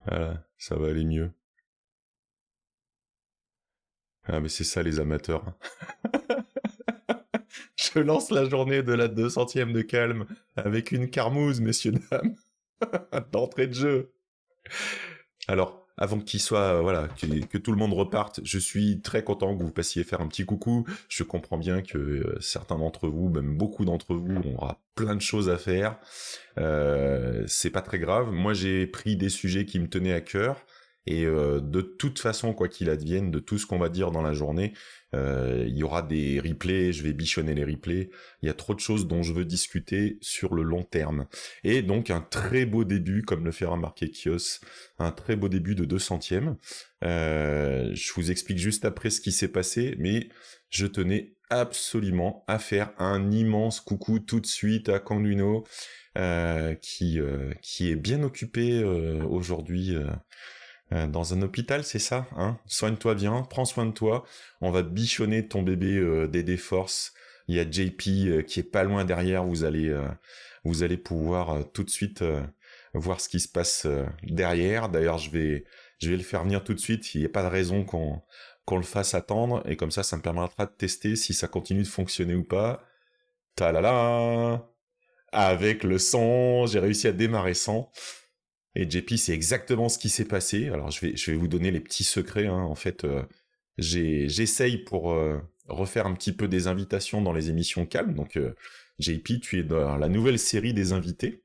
Voilà, ça va aller mieux. Ah, mais c'est ça les amateurs. Je lance la journée de la 200e de calme avec une carmouze, messieurs, dames, d'entrée de jeu. Alors, avant qu'il soit, voilà, que tout le monde reparte, je suis très content que vous passiez faire un petit coucou. Je comprends bien que certains d'entre vous, même beaucoup d'entre vous, aura plein de choses à faire. C'est pas très grave. Moi, j'ai pris des sujets qui me tenaient à cœur. Et de toute façon, quoi qu'il advienne, de tout ce qu'on va dire dans la journée, il y aura des replays, je vais bichonner les replays. Il y a trop de choses dont je veux discuter sur le long terme. Et donc un très beau début, comme le fait remarquer Kios, un très beau début de 200e. Je vous explique juste après ce qui s'est passé, mais je tenais absolument à faire un immense coucou tout de suite à Kanduno, qui est bien occupé aujourd'hui dans un hôpital, c'est ça, hein. Soigne-toi bien, prends soin de toi. On va bichonner ton bébé DD Force. Il y a JP qui est pas loin derrière. Vous allez pouvoir tout de suite voir ce qui se passe derrière. D'ailleurs, je vais le faire venir tout de suite. Il n'y a pas de raison qu'on le fasse attendre. Et comme ça me permettra de tester si ça continue de fonctionner ou pas. Ta la la. Avec le son, j'ai réussi à démarrer sans. Et JP, c'est exactement ce qui s'est passé. Alors, je vais vous donner les petits secrets, hein. En fait, j'essaye pour refaire un petit peu des invitations dans les émissions calmes. Donc, JP, tu es dans la nouvelle série des invités.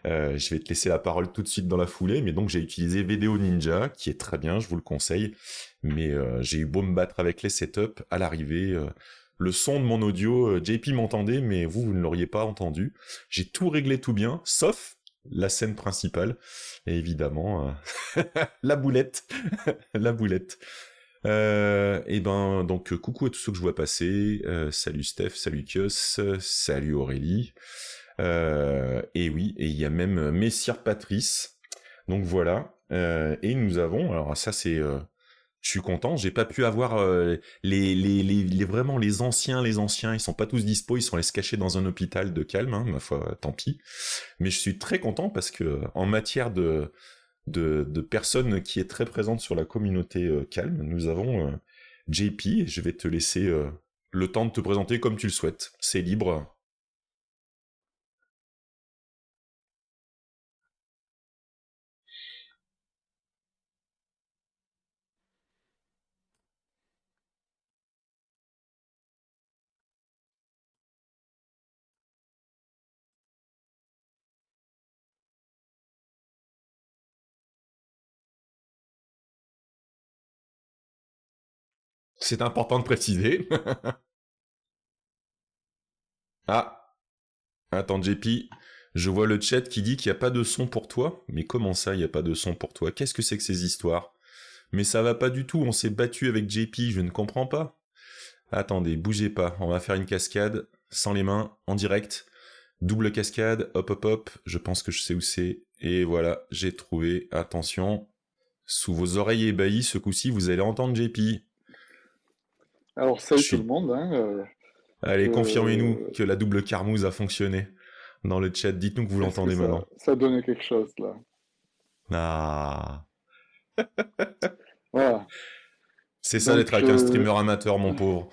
Je vais te laisser la parole tout de suite dans la foulée. Mais donc, j'ai utilisé Vidéo Ninja, qui est très bien, je vous le conseille. Mais j'ai eu beau me battre avec les setups à l'arrivée. Le son de mon audio, JP m'entendait, mais vous ne l'auriez pas entendu. J'ai tout réglé tout bien, sauf la scène principale, et évidemment, la boulette, la boulette. Et ben, donc, coucou à tous ceux que je vois passer. Salut Steph, salut Kios, salut Aurélie. Et oui, et il y a même Messire Patrice. Donc voilà. Et nous avons, alors ça c'est je suis content, j'ai pas pu avoir vraiment les anciens, ils sont pas tous dispo, ils sont allés se cacher dans un hôpital de calme, hein, ma foi, tant pis. Mais je suis très content parce que en matière de personnes qui est très présente sur la communauté calme, nous avons JP, je vais te laisser le temps de te présenter comme tu le souhaites. C'est libre. C'est important de préciser. Ah, attends JP, je vois le chat qui dit qu'il n'y a pas de son pour toi. Mais comment ça, il n'y a pas de son pour toi? Qu'est-ce que c'est que ces histoires? Mais ça va pas du tout, on s'est battu avec JP, je ne comprends pas. Attendez, bougez pas, on va faire une cascade, sans les mains, en direct. Double cascade, hop hop hop, je pense que je sais où c'est. Et voilà, j'ai trouvé, attention. Sous vos oreilles ébahies, ce coup-ci, vous allez entendre JP. Alors, Je salut tout le suis... monde, hein, Allez, confirmez-nous je... que la double carmouze a fonctionné. Dans le chat, dites-nous que vous Est-ce que l'entendez ça, maintenant. ça donnait quelque chose là? Ah... Voilà. C'est ça d'être Donc, avec un streamer amateur, mon pauvre.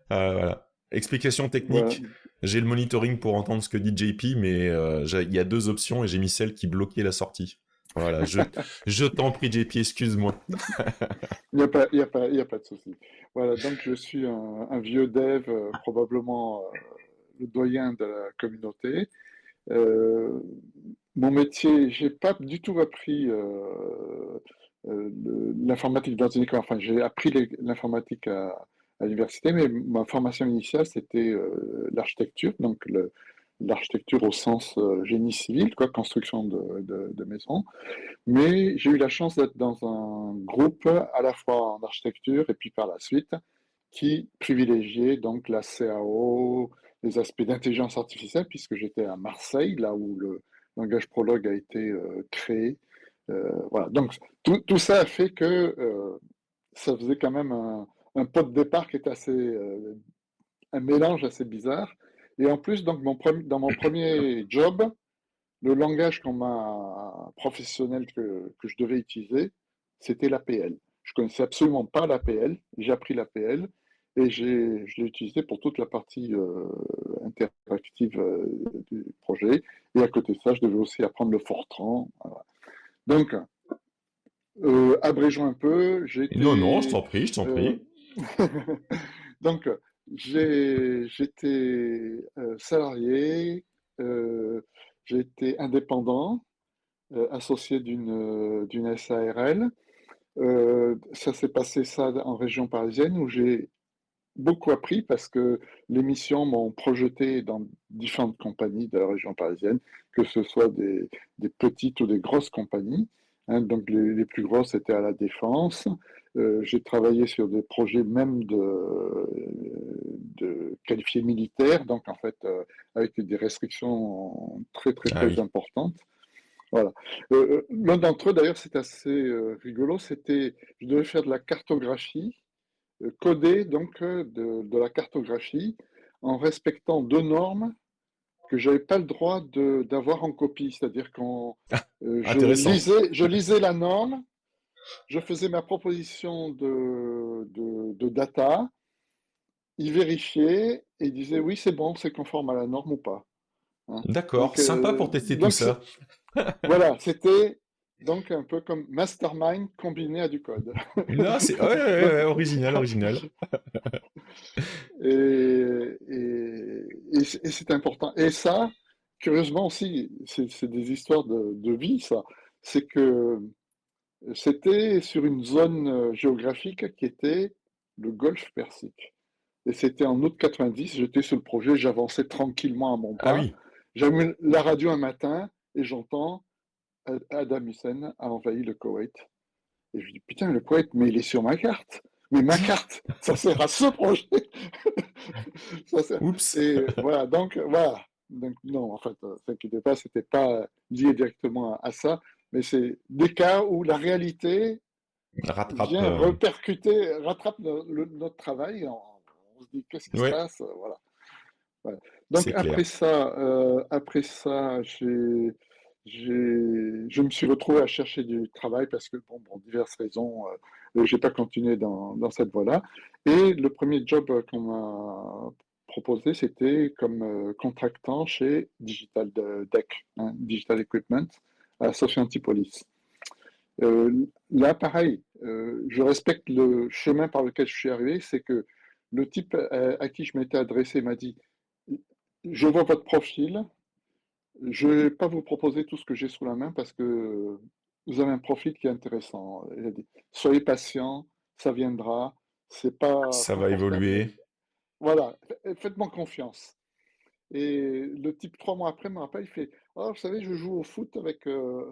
Ah, voilà. Explication voilà. technique. J'ai le monitoring pour entendre ce que dit JP, mais il y a deux options et j'ai mis celle qui bloquait la sortie. Voilà, je t'en prie JP, excuse-moi. Il n'y a pas, il y a pas, il y a pas de souci. Voilà, donc je suis un vieux dev, probablement le doyen de la communauté. Euh, Mon métier, j'ai pas du tout appris l'informatique dans une école. Enfin, j'ai appris l'informatique à l'université, mais ma formation initiale, c'était l'architecture, donc l'architecture au sens génie civil, quoi, construction de maisons. Mais j'ai eu la chance d'être dans un groupe à la fois en architecture et puis par la suite qui privilégiait donc la CAO, les aspects d'intelligence artificielle, puisque j'étais à Marseille, là où le langage Prolog a été créé. Voilà. Donc tout ça a fait que ça faisait quand même un pot de départ qui était assez un mélange assez bizarre. Et en plus, donc dans mon premier job, le langage professionnel que je devais utiliser, c'était l'APL. Je connaissais absolument pas l'APL. J'ai appris l'APL et je l'ai utilisé pour toute la partie interactive du projet. Et à côté de ça, je devais aussi apprendre le Fortran. Voilà. Donc, abrégeons un peu. Non, non, je J'étais t'en prie, je t'en euh, prie. donc j'étais salarié, euh, j'ai été indépendant, associé d'une SARL. Ça s'est passé ça en région parisienne où j'ai beaucoup appris parce que les missions m'ont projeté dans différentes compagnies de la région parisienne, que ce soit des petites ou des grosses compagnies. Hein, donc les plus grosses étaient à la Défense. J'ai travaillé sur des projets même de qualifiés militaires, donc en fait avec des restrictions très très Ah très oui. importantes. Voilà. L'un d'entre eux, d'ailleurs, c'est assez rigolo. Je devais faire de la cartographie, coder donc de la cartographie en respectant deux normes que j'avais pas le droit d'avoir en copie. C'est-à-dire quand Intéressant. je lisais la norme, je faisais ma proposition de data, il vérifiait et il disait oui, c'est bon, c'est conforme à la norme ou pas. Hein. D'accord, sympa pour tester tout ça. Voilà, c'était donc un peu comme mastermind combiné à du code. Non, c'est ouais, ouais, ouais, Donc, ouais, original, original. et c'est important. Et ça, curieusement aussi, c'est des histoires de vie, ça. C'est que c'était sur une zone géographique qui était le golfe Persique. Et c'était en août 90, j'étais sur le projet, j'avançais tranquillement à mon Ah pas. oui. J'allume la radio un matin et j'entends Adam Hussein a envahi le Koweït. Et je dis, putain, le Koweït, mais il est sur ma carte. Mais ma carte, ça sert à ce projet. Ça sert- Oups. Et voilà, donc, voilà. Donc, non, en fait, ne t'inquiétez pas, c'était pas lié directement à ça, mais c'est des cas où la réalité Rattrape. vient repercuter, rattrape notre travail. On se dit, qu'est-ce qui se Ouais, passe? Voilà. Voilà. Donc c'est clair. après ça, je me suis retrouvé à chercher du travail parce que, bon, pour diverses raisons, j'ai pas continué dans cette voie-là. Et le premier job qu'on m'a proposé, c'était comme contractant chez Deck, hein, Digital Equipment, à Sophie Antipolis. Là, pareil, je respecte le chemin par lequel je suis arrivé, c'est que le type à qui je m'étais adressé m'a dit, je vois votre profil, je ne vais pas vous proposer tout ce que j'ai sous la main parce que vous avez un profil qui est intéressant. Il a dit, soyez patient, ça viendra, c'est pas Ça va confortable. évoluer. Voilà, faites-moi confiance. Et le type, 3 mois après, me rappelle, il fait, oh, vous savez, je joue au foot avec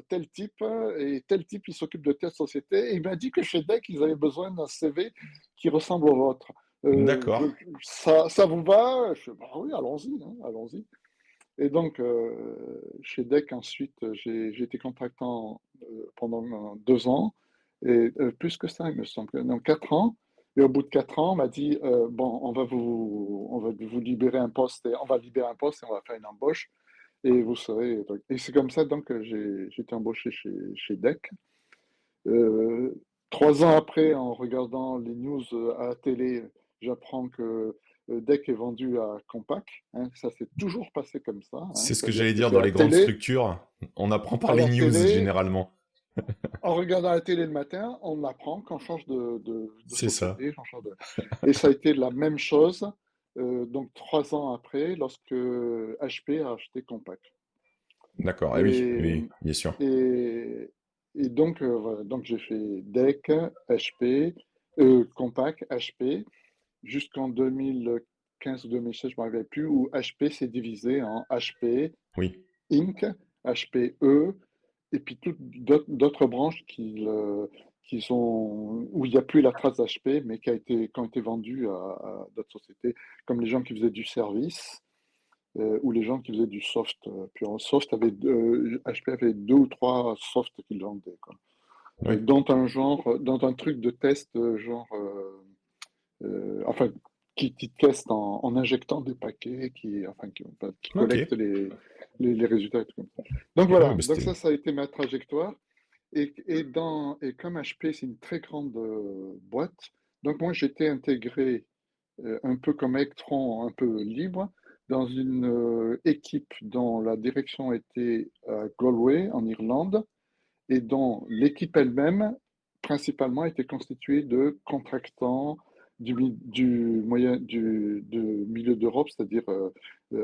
tel type, et tel type, il s'occupe de telle société. Et il m'a dit que chez DEC, ils avaient besoin d'un CV qui ressemble au vôtre. D'accord. Ça vous va? Je fais, bah oui, allons-y, hein, allons-y. Et donc, chez DEC, ensuite, j'ai été contractant pendant 2 ans, et plus que ça, il me semble, non, 4 ans. Et au bout de 4 ans, on m'a dit, bon, on va vous libérer un poste, et on va libérer un poste et on va faire une embauche, et vous serez. Et c'est comme ça donc que j'ai été embauché chez DEC. Euh, 3 ans après, en regardant les news à la télé, j'apprends que DEC est vendu à Compaq. Hein, ça s'est toujours passé comme ça. Hein, C'est ce que c'est-à-dire j'allais que dire c'est dans la les grandes télé. structures. On apprend par À les la news télé, généralement. en regardant la télé le matin, on apprend qu'on change de C'est ça. société. Et ça a été la même chose, donc 3 ans après, lorsque HP a acheté Compaq. D'accord. Ah oui, Et, oui, bien sûr. et, et donc, voilà, donc j'ai fait DEC, HP, Compaq, HP, jusqu'en 2015 ou 2016, je ne me rappelle plus, où HP s'est divisé en HP Oui. Inc., HPE, et puis toutes d'autres branches où il n'y a plus la trace d'HP, mais qui ont été vendues à d'autres sociétés, comme les gens qui faisaient du service ou les gens qui faisaient du soft. Puis en soft, HP avait 2 ou 3 softs qu'ils vendaient, quoi. Oui. Dans un truc de test, enfin, qui teste en injectant des paquets, enfin, qui Ok. collecte les résultats. Et tout comme ça. Donc Ouais, voilà, bah donc c'était. ça a été ma trajectoire. Et comme HP, c'est une très grande boîte, donc moi j'étais intégré un peu comme électron, un peu libre, dans une équipe dont la direction était à Galway, en Irlande, et dont l'équipe elle-même, principalement, était constituée de contractants du milieu d'Europe, c'est-à-dire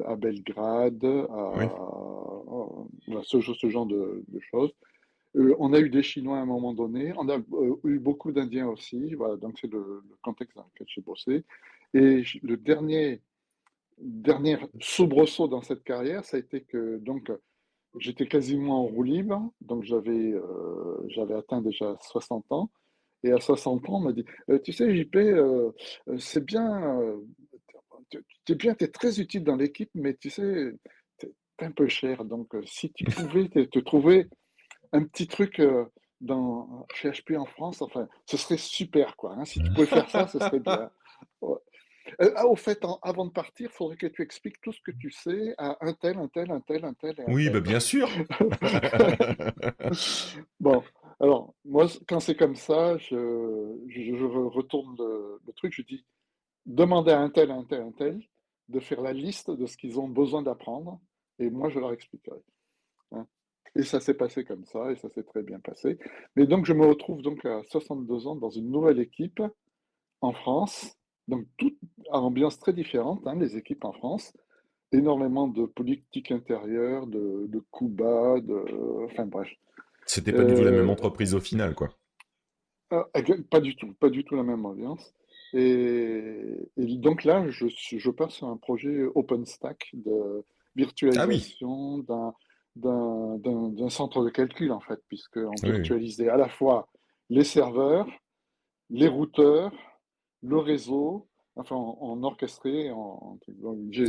à Belgrade, Oui. voilà, ce genre de choses. On a eu des Chinois à un moment donné, on a eu beaucoup d'Indiens aussi, voilà, donc c'est le contexte dans lequel j'ai bossé. Et le dernier soubresaut dans cette carrière, ça a été que donc j'étais quasiment en roue libre, donc j'avais atteint déjà 60 ans. Et à 60 ans, on m'a dit, tu sais, JP, c'est bien, tu es bien, tu es très utile dans l'équipe, mais tu sais, tu es un peu cher. Donc, si tu pouvais te trouver un petit truc chez HP en France, enfin, ce serait super, quoi. Hein. Si tu pouvais faire ça, ce serait bien. Ouais. Au fait, avant de partir, il faudrait que tu expliques tout ce que tu sais à un tel, un tel, un tel, un tel et un Oui, bah tel. bien sûr. Bon, alors, moi, quand c'est comme ça, je retourne le truc, je dis, demandez à un tel, un tel, un tel de faire la liste de ce qu'ils ont besoin d'apprendre, et moi, je leur expliquerai. Hein. Et ça s'est passé comme ça, et ça s'est très bien passé. Mais donc, je me retrouve donc à 62 ans dans une nouvelle équipe en France, donc toute ambiance très différente, hein, les équipes en France, énormément de politique intérieure, de coups bas, enfin bref. C'était pas du tout la même Euh, entreprise au final, quoi. Pas du tout, pas du tout la même ambiance. Et donc là, je pars sur un projet OpenStack de Ah oui, virtualisation d'un centre de calcul, en fait, puisqu'on oui, oui. virtualisait à la fois les serveurs, les routeurs, le réseau, enfin, en orchestré. Donc,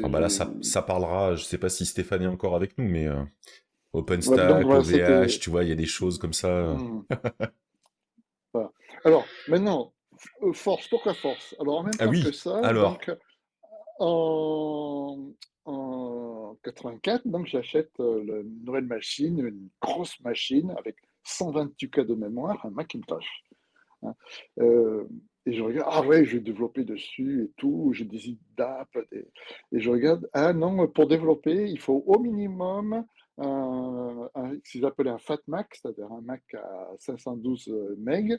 Ah bah là, ça parlera. Je sais pas si Stéphane est encore avec nous, mais donc OpenStack, voilà, OVH, c'était. tu vois, il y a des choses comme ça. Hmm, voilà. Alors, maintenant, force, pourquoi force? Alors, en même Ah temps que oui, ça, alors. donc, en 84, donc j'achète une nouvelle machine, une grosse machine avec 128 K de mémoire, un Macintosh. Hein. Euh, et je regarde, ah ouais, je vais développer dessus et tout, j'ai des idées d'app. Et je regarde, ah non, pour développer, il faut au minimum ce qu'ils appelaient un Fat Mac, c'est-à-dire un Mac à 512 MB,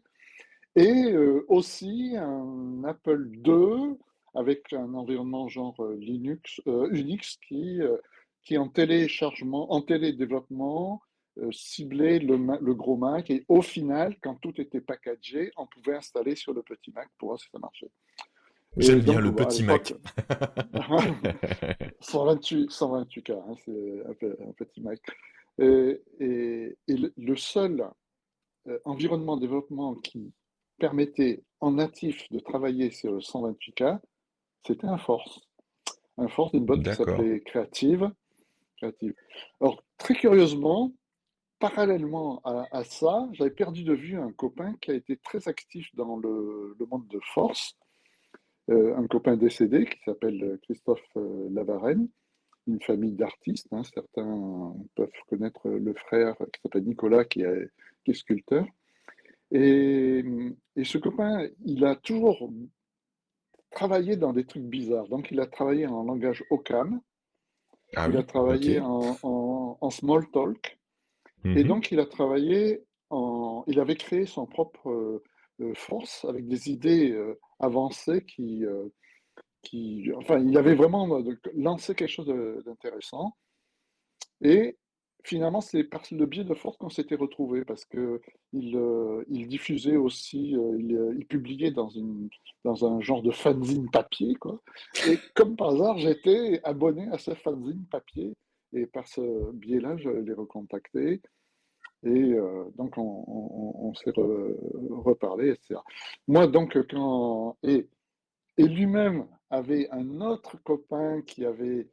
et aussi un Apple II avec un environnement genre Linux, Unix qui en téléchargement, en télédéveloppement, ciblait le gros Mac. Et au final, quand tout était packagé, on pouvait installer sur le petit Mac pour voir si ça marchait. J'aime Et bien donc, le bon, à petit l'époque, Mac. 128 K, hein, c'est un petit Mac. Et le seul environnement de développement qui permettait en natif de travailler sur le 128K, c'était un Force. Un Force d'une boîte qui D'accord. s'appelait Creative. Alors, très curieusement, parallèlement à ça, j'avais perdu de vue un copain qui a été très actif dans le monde de Force, un copain décédé qui s'appelle Christophe Lavarenne, une famille d'artistes. Hein, certains peuvent connaître le frère qui s'appelle Nicolas, qui est sculpteur. Et, et ce copain, il a toujours travaillé dans des trucs bizarres. Donc, il a travaillé en langage OCaml, Ah il a oui, ok. travaillé en Smalltalk, et Mhm. donc il a travaillé il avait créé son propre force avec des idées avancées enfin, il avait vraiment lancé quelque chose d'intéressant. Et finalement, c'est par le biais de Force qu'on s'était retrouvés parce que il diffusait aussi, il publiait dans un genre de fanzine papier, quoi. Et comme par hasard, j'étais abonné à ce fanzine papier et par ce biais-là, je l'ai recontacté et donc on s'est reparlé, etc. Moi, donc, et lui-même avait un autre copain qui avait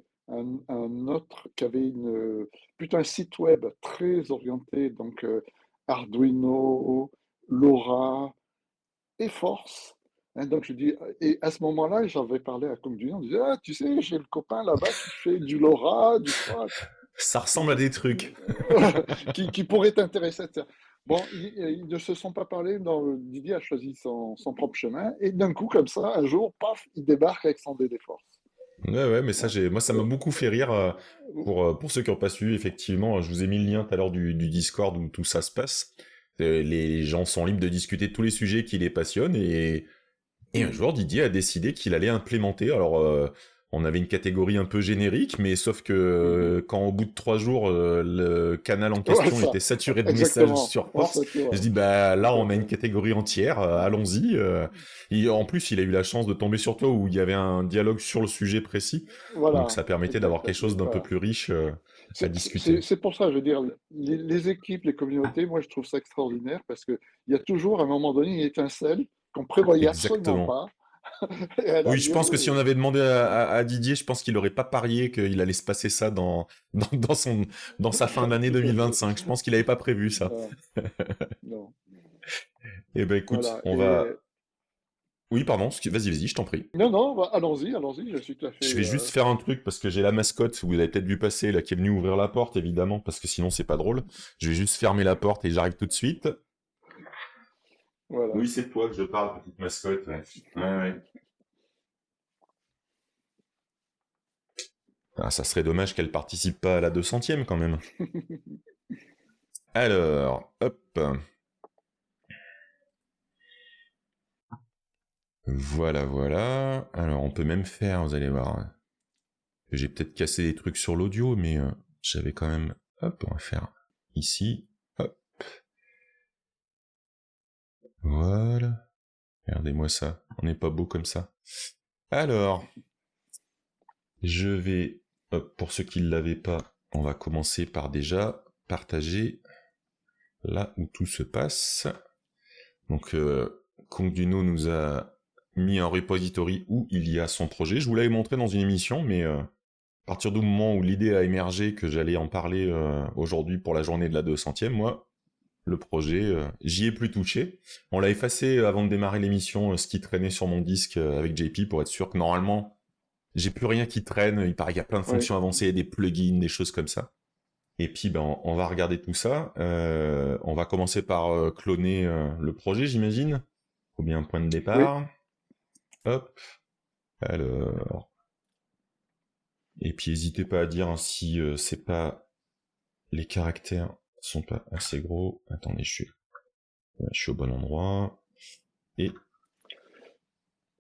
qui avait plutôt un site web très orienté, donc Arduino, LoRa et Force. Hein, donc je dis, et à ce moment-là, j'avais parlé à Comduit, on disait, ah, tu sais, j'ai le copain là-bas qui fait du LoRa, du quoi. Ça ressemble à des trucs. qui pourraient t'intéresser. Bon, ils ne se sont pas parlé. Didier a choisi son propre chemin. Et d'un coup, comme ça, un jour, paf, il débarque avec son DD Force. Ouais, ouais, mais ça, Bon. moi, ça m'a beaucoup fait rire. Pour ceux qui n'ont pas suivi, effectivement, je vous ai mis le lien tout à l'heure du Discord où tout ça se passe. Les gens sont libres de discuter de tous les sujets qui les passionnent et un jour, Didier a décidé qu'il allait implémenter. Alors, on avait une catégorie un peu générique, mais sauf que quand au bout de 3 jours, le canal en Ouais, question ça, était saturé de messages exactement. sur On Force, sature, je ouais. dis, bah là, Tout on à a une fait. catégorie entière, allons-y. En plus, il a eu la chance de tomber sur toi où il y avait un dialogue sur le sujet précis, donc Voilà, ça permettait d'avoir quelque chose d'un peu voilà. plus riche à discuter. C'est pour ça, je veux dire, les équipes, les communautés, moi je trouve ça extraordinaire parce qu'il y a toujours à un moment donné une étincelle qu'on prévoyait absolument Exactement. pas et elle a Oui, je pense que si on lieu. avait demandé Ouais. à Didier, je pense qu'il aurait pas parié qu'il allait se passer ça dans sa fin d'année Tout à fait. 2025. Je pense qu'il avait pas prévu ça. Non, non. Eh ben écoute, Voilà. on va. Oui, pardon, vas-y, je t'en prie. Non, non, allons-y, allons-y, je suis tout à Je fait. vais juste faire un truc parce que j'ai la mascotte, vous avez peut-être vu passer, là, qui est venue ouvrir la porte, évidemment, parce que sinon c'est pas drôle. Je vais juste fermer la porte et j'arrive tout de suite. Voilà. Oui, c'est toi que je parle, petite mascotte, ouais. Ouais, ouais. Ah, ça serait dommage qu'elle participe pas à la 200e quand même. Alors, hop. Voilà, voilà. Alors, on peut même faire, vous allez voir. J'ai peut-être cassé des trucs sur l'audio, mais j'avais quand même... Hop, on va faire ici. Hop. Voilà. Regardez-moi ça. On n'est pas beau comme ça. Alors, je vais... Hop, pour ceux qui ne l'avaient pas, on va commencer par déjà partager là où tout se passe. Donc, Kongduno nous a mis un repository où il y a son projet. Je vous l'avais montré dans une émission, mais à partir du moment où l'idée a émergé que j'allais en parler aujourd'hui pour la journée de la 200e, moi, le projet, j'y ai plus touché. On l'a effacé avant de démarrer l'émission, ce qui traînait sur mon disque avec JP pour être sûr que normalement, j'ai plus rien qui traîne. Il paraît qu'il y a plein de Oui, fonctions avancées, des plugins, des choses comme ça. Et puis, ben, on va regarder tout ça. On va commencer par cloner le projet, j'imagine. Ou bien un point de oui. départ. Hop. Alors. Et puis, n'hésitez pas à dire hein, si c'est pas les caractères sont pas assez gros. Attendez, je suis au bon endroit. Et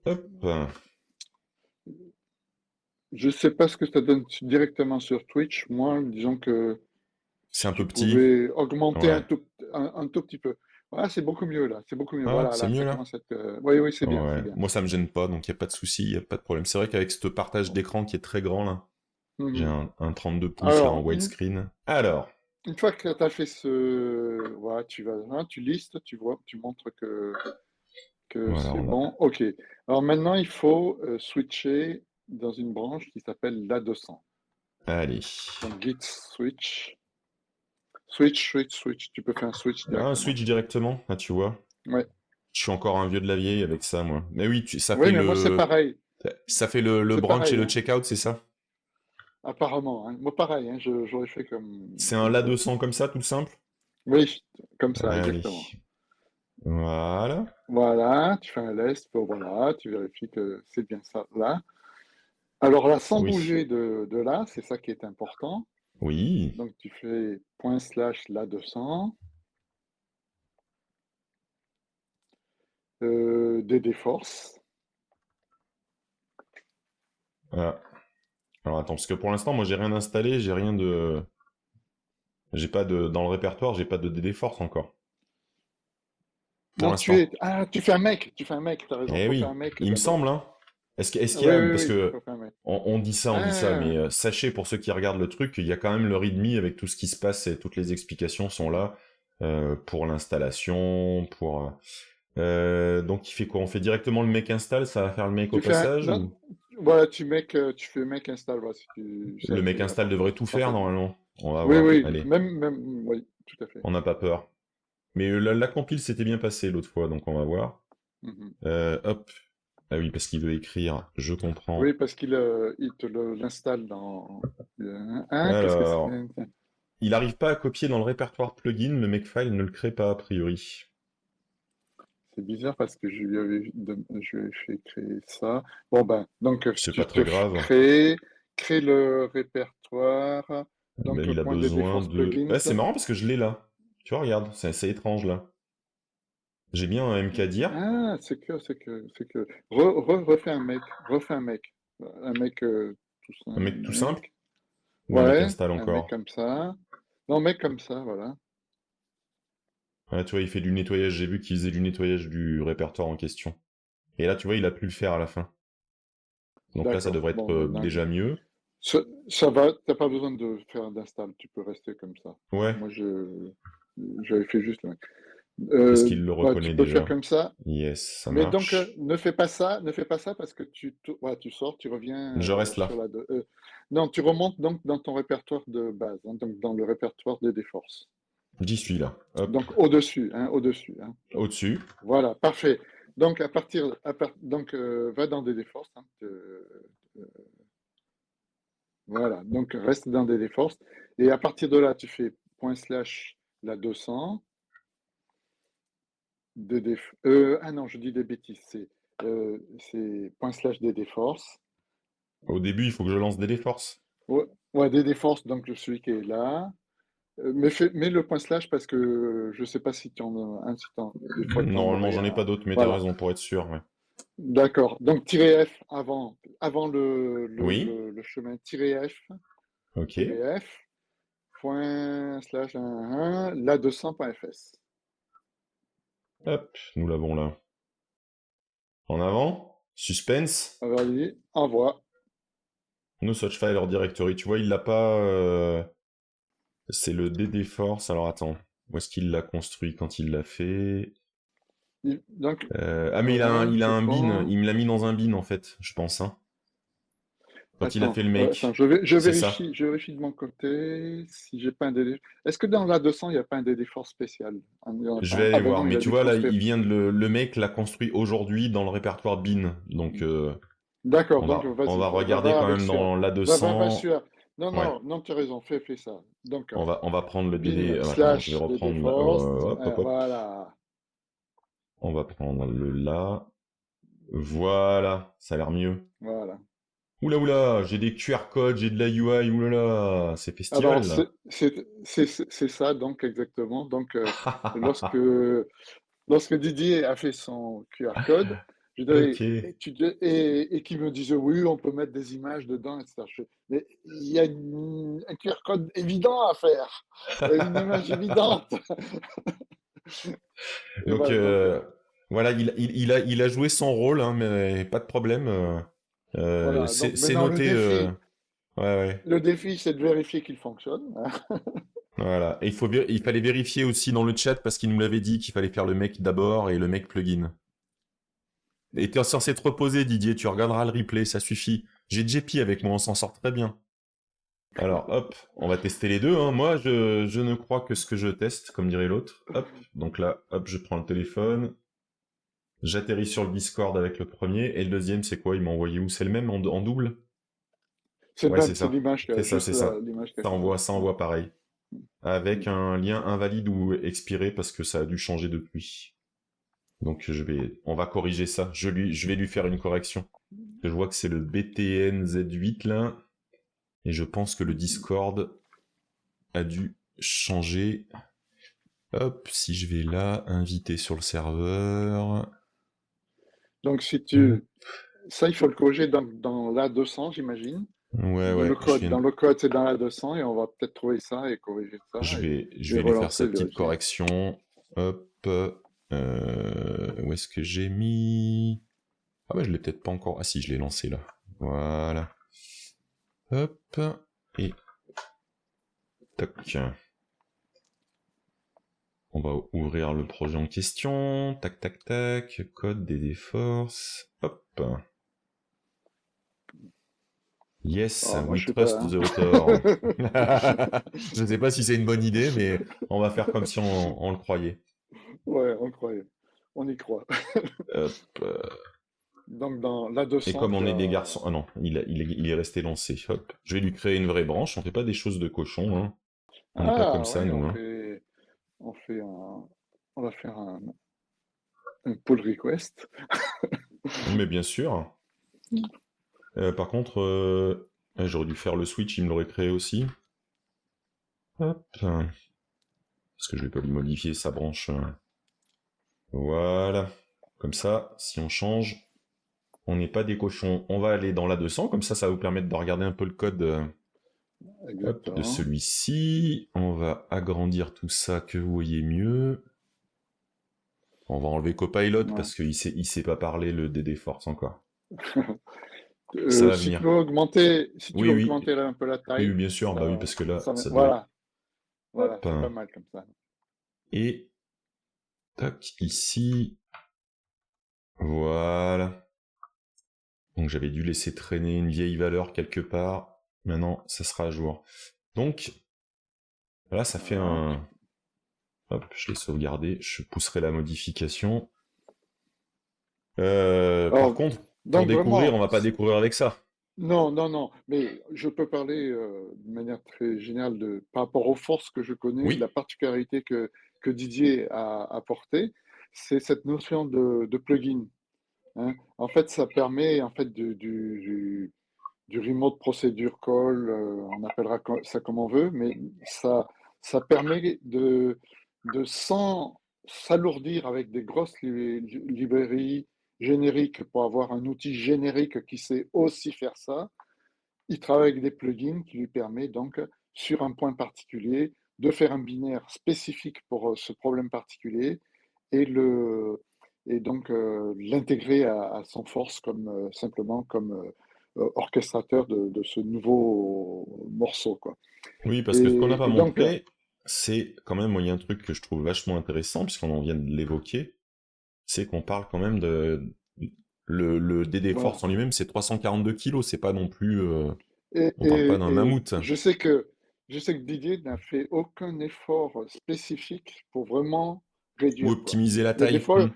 hop. Je sais pas ce que ça donne directement sur Twitch. Moi, disons que C'est si un tu peu petit. pouvais augmenter Ouais. un tout petit peu. Voilà, c'est beaucoup mieux là. C'est beaucoup mieux. Ah, Voilà, c'est là, mieux ça là. commence à être. Oui, oui, c'est bien, c'est Ouais. bien. Moi, ça me gêne pas, donc il y a pas de souci, il y a pas de problème. C'est vrai qu'avec ce partage Bon. d'écran qui est très grand là, j'ai Mhm. un 32 pouces là en Alors, widescreen. Alors. une fois que tu as fait voilà, tu vas, hein, tu listes, tu vois, tu montres que Voilà, c'est on a. bon. OK. Alors maintenant, il faut switcher dans une branche qui s'appelle l'A200. Allez. Donc git switch. Switch, switch, switch. Tu peux faire un switch Ah, un directement. switch directement. Ah, tu vois. Ouais. Je suis encore un vieux de la vieille avec ça, moi. Mais oui, Oui, mais moi, c'est pareil. ça fait le C'est branch et pareil, le hein. checkout, c'est ça? Apparemment, hein. Moi, pareil, hein. J'aurais fait C'est un comme LA toi. 200 comme ça, tout simple? Oui, comme ça, exactement. Allez. Voilà. Voilà, tu fais un lest, voilà, tu vérifies que c'est bien ça là. Alors là, sans Oui. bouger de là, c'est ça qui est important. Oui. Donc tu fais point slash là 200, DD force. Voilà. Alors attends, parce que pour l'instant, moi, j'ai rien installé, j'ai rien de... J'ai pas de... Dans le répertoire, j'ai pas de DD Force encore. Pour Non, l'instant. tu fais un make, t'as raison, Eh faut faire un oui, make il me d'abord. semble, hein. Est-ce qu'il y Oui, a... oui, Parce oui, que faut faire un make. on dit ça, Ah, mais sachez pour ceux qui regardent le truc qu'il y a quand même le README avec tout ce qui se passe et toutes les explications sont là pour l'installation, donc il fait quoi? On fait directement le make install, ça va faire le make au tu fais un, passage non, ou voilà, tu fais make install, voilà, ça le make c'est install important, devrait ce tout sera faire fait mieux. normalement? On va Oui, voir. oui, Allez, oui, tout à fait. on n'a pas peur. Mais la compile s'était bien passée l'autre fois, donc on va voir. Mhm. Hop. Ah oui, parce qu'il veut écrire, je Oui, comprends. parce il te l'installe dans... Hein, qu'est-ce que c'est? Alors, il n'arrive pas à copier dans le répertoire plugin, le Makefile ne le crée pas a priori. C'est bizarre parce que je lui ai fait créer ça. Bon ben, donc C'est pas tu très te grave. crées le répertoire, Ben, donc il a point DD besoin Force de... Plugins. Ouais, c'est marrant parce que je l'ai là. Tu vois, regarde, c'est étrange là. J'ai bien un MKDIR, Ah, c'est que. Refais un mec. Un mec tout un mec tout simple. simple, ou un mec Ouais, install un mec encore. comme ça. Non, mec comme ça, voilà. Ouais, tu vois, il fait du nettoyage, j'ai vu qu'il faisait du nettoyage du répertoire en question. Et là, tu vois, il a pu le faire à la fin. Donc là, ça D'accord. devrait être Bon, ben, déjà mieux. ça va, t'as pas besoin de faire d'install, tu peux rester comme ça. Ouais. Moi, j'avais fait juste le mec. Est-ce qu'il le Ouais, tu reconnaît peux faire déjà? comme ça. Yes, ça Mais donc, marche. ne fais pas ça parce que ouais, tu sors, tu reviens Je reste sur là. non, tu remontes donc dans ton répertoire de base, hein, donc dans le répertoire des forces. J'y suis là. Hop. Donc au-dessus, hein, au-dessus. Hein. Au-dessus. Voilà, parfait. Donc va dans des forces. Hein, voilà, donc reste dans des forces. Et à partir de là, tu fais / la 200. Ah non, je dis des bêtises. C'est / DD Force. Au début, il faut que je lance des forces. Ouais, ouais, DD Force, donc celui qui est là. Mets le / parce que je sais pas si tu en as un, des fois tu en Normalement, aurais j'en ai pas un. d'autres, mais t'as Voilà, raison pour être sûr. Ouais. d'accord. Donc -F avant le chemin -F, Ok. -F, la 200.fs. Hop, nous l'avons là. En avant. Suspense. Alors, vas-y, envoie. No such file or directory. Tu vois, il l'a pas. C'est le DD Force. Alors attends. Où est-ce qu'il l'a construit quand il l'a fait? Donc, Ah mais voilà, il a je un bin, prends. il me l'a mis dans un bin en fait, je pense, hein. Quand il a Attends, fait le attends, make. C'est ça. je vérifie de mon côté si j'ai pas un DD. Est-ce que dans la 200, il n'y a pas un DD Force spécial? Je vais Ah aller ben voir. non, il Mais a tu dû vois, là, construire. il vient de le make l'a construit aujourd'hui dans le répertoire bin. Donc, D'accord, donc on vas-y, va regarder va quand avec même celui-là. dans la Va 200. celui-là. Non, Ouais. non, non, tu as raison, fais ça. Donc, On va prendre le DD. bin Attends, je vais / DD reprendre là. Force, Hop, hop, hop. voilà. On va prendre le là. Voilà. Ça a l'air mieux. Voilà. Oula, oula. J'ai des QR codes, j'ai de la UI. Oulala. C'est Alors, festival, là. c'est ça, donc exactement. Donc, lorsque, lorsque Didier a fait son QR code, je Ok. dirais, et qui me disait, oui, on peut mettre des images dedans, etc. Mais il y a un QR code évident à faire, une image évidente. Et Donc voilà, donc, voilà, il a joué son rôle, hein, mais pas de problème. voilà. Donc C'est maintenant, noté. Ouais, ouais. le défi, c'est de vérifier qu'il fonctionne. Hein. Voilà. Et il fallait vérifier aussi dans le chat parce qu'il nous l'avait dit qu'il fallait faire le mec d'abord et le mec plugin. Et t'es censé te reposer, Didier. Tu regarderas le replay, ça suffit. J'ai JP avec moi, on s'en sort très bien. Alors, hop, on va tester les deux. Hein. Moi, je ne crois que ce que je teste, comme dirait l'autre. Hop, donc là, hop, je prends le téléphone. J'atterris sur le Discord avec le premier. Et le deuxième, c'est quoi? Il m'a envoyé où? C'est le même en double? C'est le Ouais, c'est même, c'est ça. l'image, C'est ça, juste c'est ça. l'image cachée. Ça envoie pareil. Avec Mm. un lien invalide ou expiré parce que ça a dû changer depuis. Donc on va corriger ça. Je vais lui faire une correction. Je vois que c'est le BTN Z8 là. Et je pense que le Discord a dû changer. Hop, si je vais là, inviter sur le serveur. Donc, si Hop. tu, ça, il faut le corriger dans la 200, j'imagine. Ouais, ouais, Dans le code, c'est dans la 200 et on va peut-être trouver ça et corriger ça je et vais lui faire sa relancer, petite vérifier. correction. Hop. Où est-ce que j'ai mis? Ah ouais, je l'ai peut-être pas encore. Ah si, je l'ai lancé là. Voilà. Hop. Et tac. On va ouvrir le projet en question. Tac, tac, tac. Code DD Force. Hop. Yes, Oh, moi, we je sais pas. trust Hein. the author. Je ne sais pas si c'est une bonne idée, mais on va faire comme si on le croyait. Ouais, on croyait. On y croit. Hop. Donc dans la Et comme 200, on est des garçons... Ah non, il est resté lancé. Hop. Je vais lui créer une vraie branche. On fait pas des choses de cochon, hein. On n'est pas comme Ah ça, ouais, nous, hein. on fait on va faire un pull request. Mais bien sûr. Par contre, j'aurais dû faire le switch, il me l'aurait créé aussi. Hop. Parce que je vais pas lui modifier sa branche. Voilà. Comme ça, si on change, on n'est pas des cochons. On va aller dans la 200, comme ça va vous permettre de regarder un peu le code hop, de Exactement. celui-ci. On va agrandir tout ça que vous voyez mieux. On va enlever Copilot Ouais. parce qu'il sait pas parler le DD Force encore. Ça va Si tu venir. veux augmenter, si tu veux Oui, oui. augmenter là un peu la Oui, oui, taille, bien sûr. Bah oui, ça, parce que là, ça, ça doit être... voilà, voilà, Hop. c'est pas mal comme ça. Et, tac, ici. Voilà. Donc j'avais dû laisser traîner une vieille valeur quelque part. Maintenant, ça sera à jour. Donc, là, ça fait Voilà. un... Hop, je l'ai sauvegardé. Je pousserai la modification. Par Alors, contre, pour donc découvrir, on vraiment, va pas découvrir avec ça. non, non, non, mais je peux parler de manière très générale par rapport aux forces que je connais, la Oui, particularité que Didier a apportée, c'est cette notion de plugin. Hein. En fait, ça permet en fait du remote procedure call, on appellera ça comme on veut, mais ça permet sans s'alourdir avec des grosses librairies génériques pour avoir un outil générique qui sait aussi faire ça. Il travaille avec des plugins qui lui permettent donc, sur un point particulier, de faire un binaire spécifique pour ce problème particulier et donc l'intégrer à son force comme simplement comme orchestrateur de ce nouveau morceau, quoi. oui, parce que ce qu'on n'a pas Et donc, montré, c'est quand même, moi, il y a un truc que je trouve vachement intéressant, puisqu'on en vient de l'évoquer, c'est qu'on parle quand même de... Le DD voilà. Force en lui-même, c'est 342 kilos, c'est pas non plus... Et, on parle pas et- d'un et mammouth. je sais que Didier n'a fait aucun effort spécifique pour vraiment Ou réduire, quoi. optimiser la Il y a des taille. fois,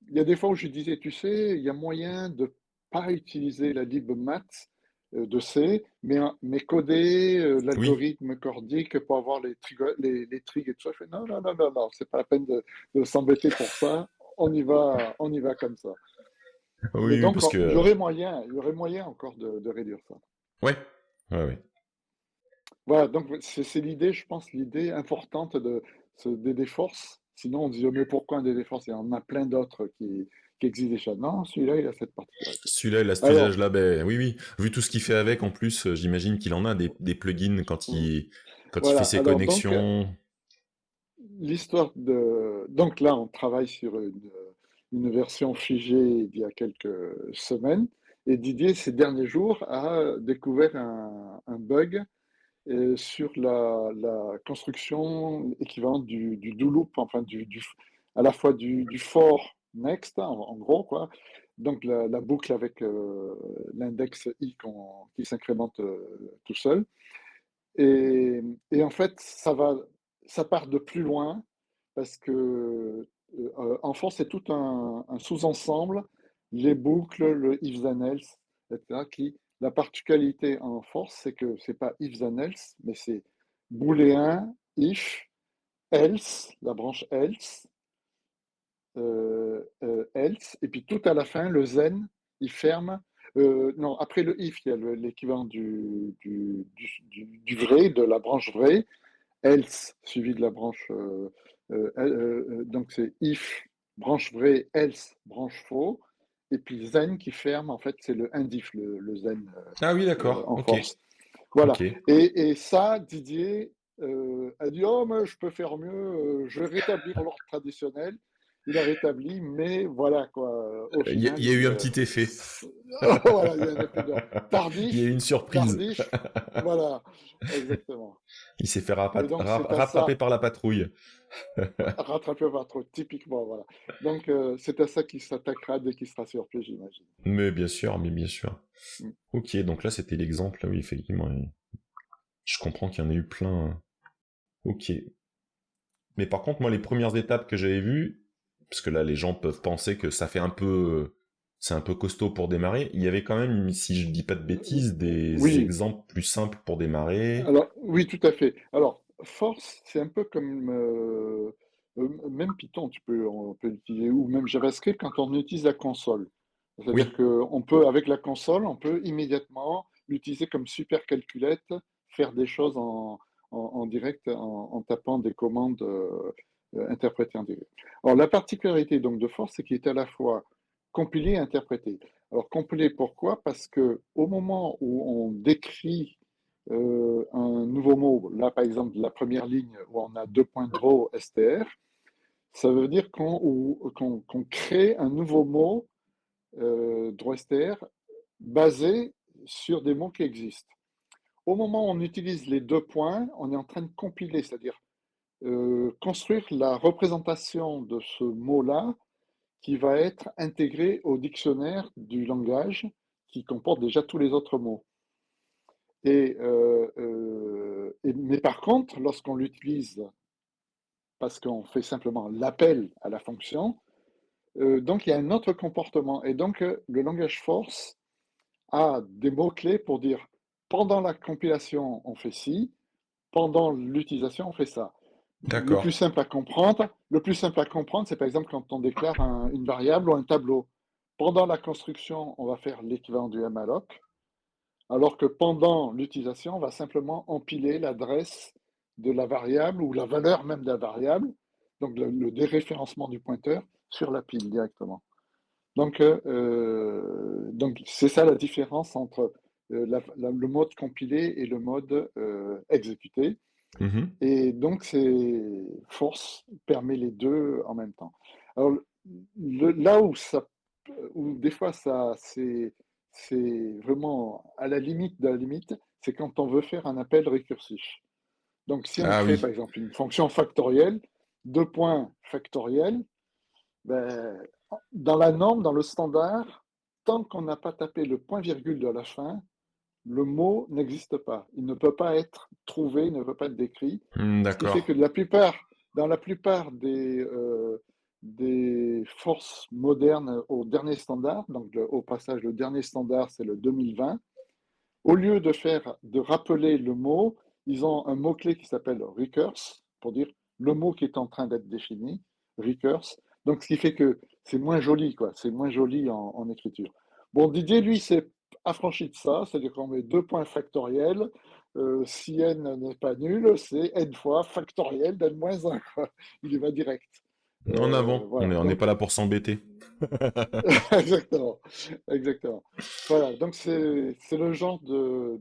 il y a des fois où je disais, tu sais, il y a moyen de pas utiliser la libmath de C, mais coder Oui. l'algorithme cordique pour avoir les trigs et tout ça. Je fais, non, non, non, non, non, c'est pas la peine de s'embêter pour ça. On y va comme ça. Mais Oui, oui, donc, parce que... il y aurait moyen encore de réduire ça. Ouais. Ouais, ouais. Voilà, donc c'est l'idée, je pense, l'idée importante de ce DD Force. Sinon, on dit, oh, mais pourquoi un DD Force? Il y en a plein d'autres qui existent déjà. Non, celui-là, il a cette particularité. Celui-là, il a cet Alors, usage-là, ben oui, oui. Vu tout ce qu'il fait avec, en plus, j'imagine qu'il en a des plugins quand il fait voilà. ses Alors, donc, connexions. l'histoire de... Donc là, on travaille sur une version figée d'il y a quelques semaines. Et Didier, ces derniers jours, a découvert un bug sur la construction équivalente du do loop, enfin à la fois du for next, hein, en gros, quoi. Donc la boucle avec l'index i qui s'incrémente tout seul. Et en fait, ça part de plus loin parce que en force, c'est tout un sous-ensemble, les boucles, le if then else, etc. La particularité en force, c'est que c'est pas if then else, mais c'est booléen, if, else, la branche else, else, et puis tout à la fin, le then, il ferme. Non, après le if, il y a l'équivalent du vrai, de la branche vraie, else suivi de la branche. Donc c'est if, branche vraie, else, branche faux. Et puis then qui ferme, en fait, c'est le indif, le then Ah oui, d'accord. en Ok. force. Voilà. Ok. Et ça, Didier a dit, oh, mais je peux faire mieux, je vais rétablir l'ordre traditionnel. Il a rétabli, mais voilà, quoi. Au Il final, y a eu un petit effet. voilà, il y a un effet de Il y a eu tardif, une surprise. tardif, voilà, exactement. Il s'est fait Et donc, c'est à rattraper ça, par la patrouille. rattraper par trop, typiquement, voilà. Donc, c'est à ça qu'il s'attaquera dès qu'il sera surpris, j'imagine. Mais bien sûr. Mm. Ok, donc là, c'était l'exemple. Là, oui, effectivement. Je comprends qu'il y en a eu plein. Ok. Mais par contre, moi, les premières étapes que j'avais vues, parce que là, les gens peuvent penser que ça fait un peu c'est un peu costaud pour démarrer. Il y avait quand même, si je dis pas de bêtises, des Oui, exemples plus simples pour démarrer. alors oui, tout à fait. Alors, force, c'est un peu comme même Python, on peut l'utiliser, ou même JavaScript quand on utilise la console. C'est-à-dire Oui, qu'on peut, avec la console, on peut immédiatement l'utiliser comme super calculette, faire des choses en direct en tapant des commandes interprétées en direct. Alors, la particularité donc de force, c'est qu'il est à la fois compilé et interprété. Alors, compilé, pourquoi? Parce que au moment où on décrit un nouveau mot, là par exemple la première ligne où on a deux points draw str, ça veut dire qu'on crée un nouveau mot draw str basé sur des mots qui existent. Au moment où on utilise les deux points, on est en train de compiler, c'est-à-dire construire la représentation de ce mot-là qui va être intégré au dictionnaire du langage qui comporte déjà tous les autres mots. Mais par contre, lorsqu'on l'utilise parce qu'on fait simplement l'appel à la fonction, donc il y a un autre comportement. Et donc le langage force a des mots-clés pour dire pendant la compilation, on fait ci, pendant l'utilisation, on fait ça. d'accord. Le plus simple à comprendre, c'est par exemple quand on déclare une variable ou un tableau. Pendant la construction, on va faire l'équivalent du malloc. Alors que pendant l'utilisation, on va simplement empiler l'adresse de la variable ou la valeur même de la variable, donc le déréférencement du pointeur sur la pile directement. Donc c'est ça la différence entre le mode compilé et le mode exécuté. Mhm. Et donc force permet les deux en même temps. Alors là où des fois c'est vraiment à la limite de la limite, c'est quand on veut faire un appel récursif. Donc si on Ah crée par oui, exemple une fonction factorielle, deux points factoriels, ben, dans la norme, dans le standard, tant qu'on n'a pas tapé le point virgule de la fin, le mot n'existe pas. Il ne peut pas être trouvé, il ne peut pas être décrit. Hmm, Ce qui fait d'accord. que dans la plupart des forces modernes au dernier standard, donc au passage, le dernier standard, c'est le 2020, au lieu de rappeler le mot, ils ont un mot-clé qui s'appelle recurse, pour dire le mot qui est en train d'être défini, recurse. Donc, ce qui fait que c'est moins joli, quoi. C'est moins joli en écriture. Bon, Didier, lui, s'est affranchi de ça, c'est-à-dire qu'on met deux points factoriels. Si n n'est pas nul, c'est n fois factoriel d'n moins 1, quoi. Il y va direct. En avant, Voilà. on n'est pas Donc, là pour s'embêter. exactement, exactement. Voilà, donc c'est le genre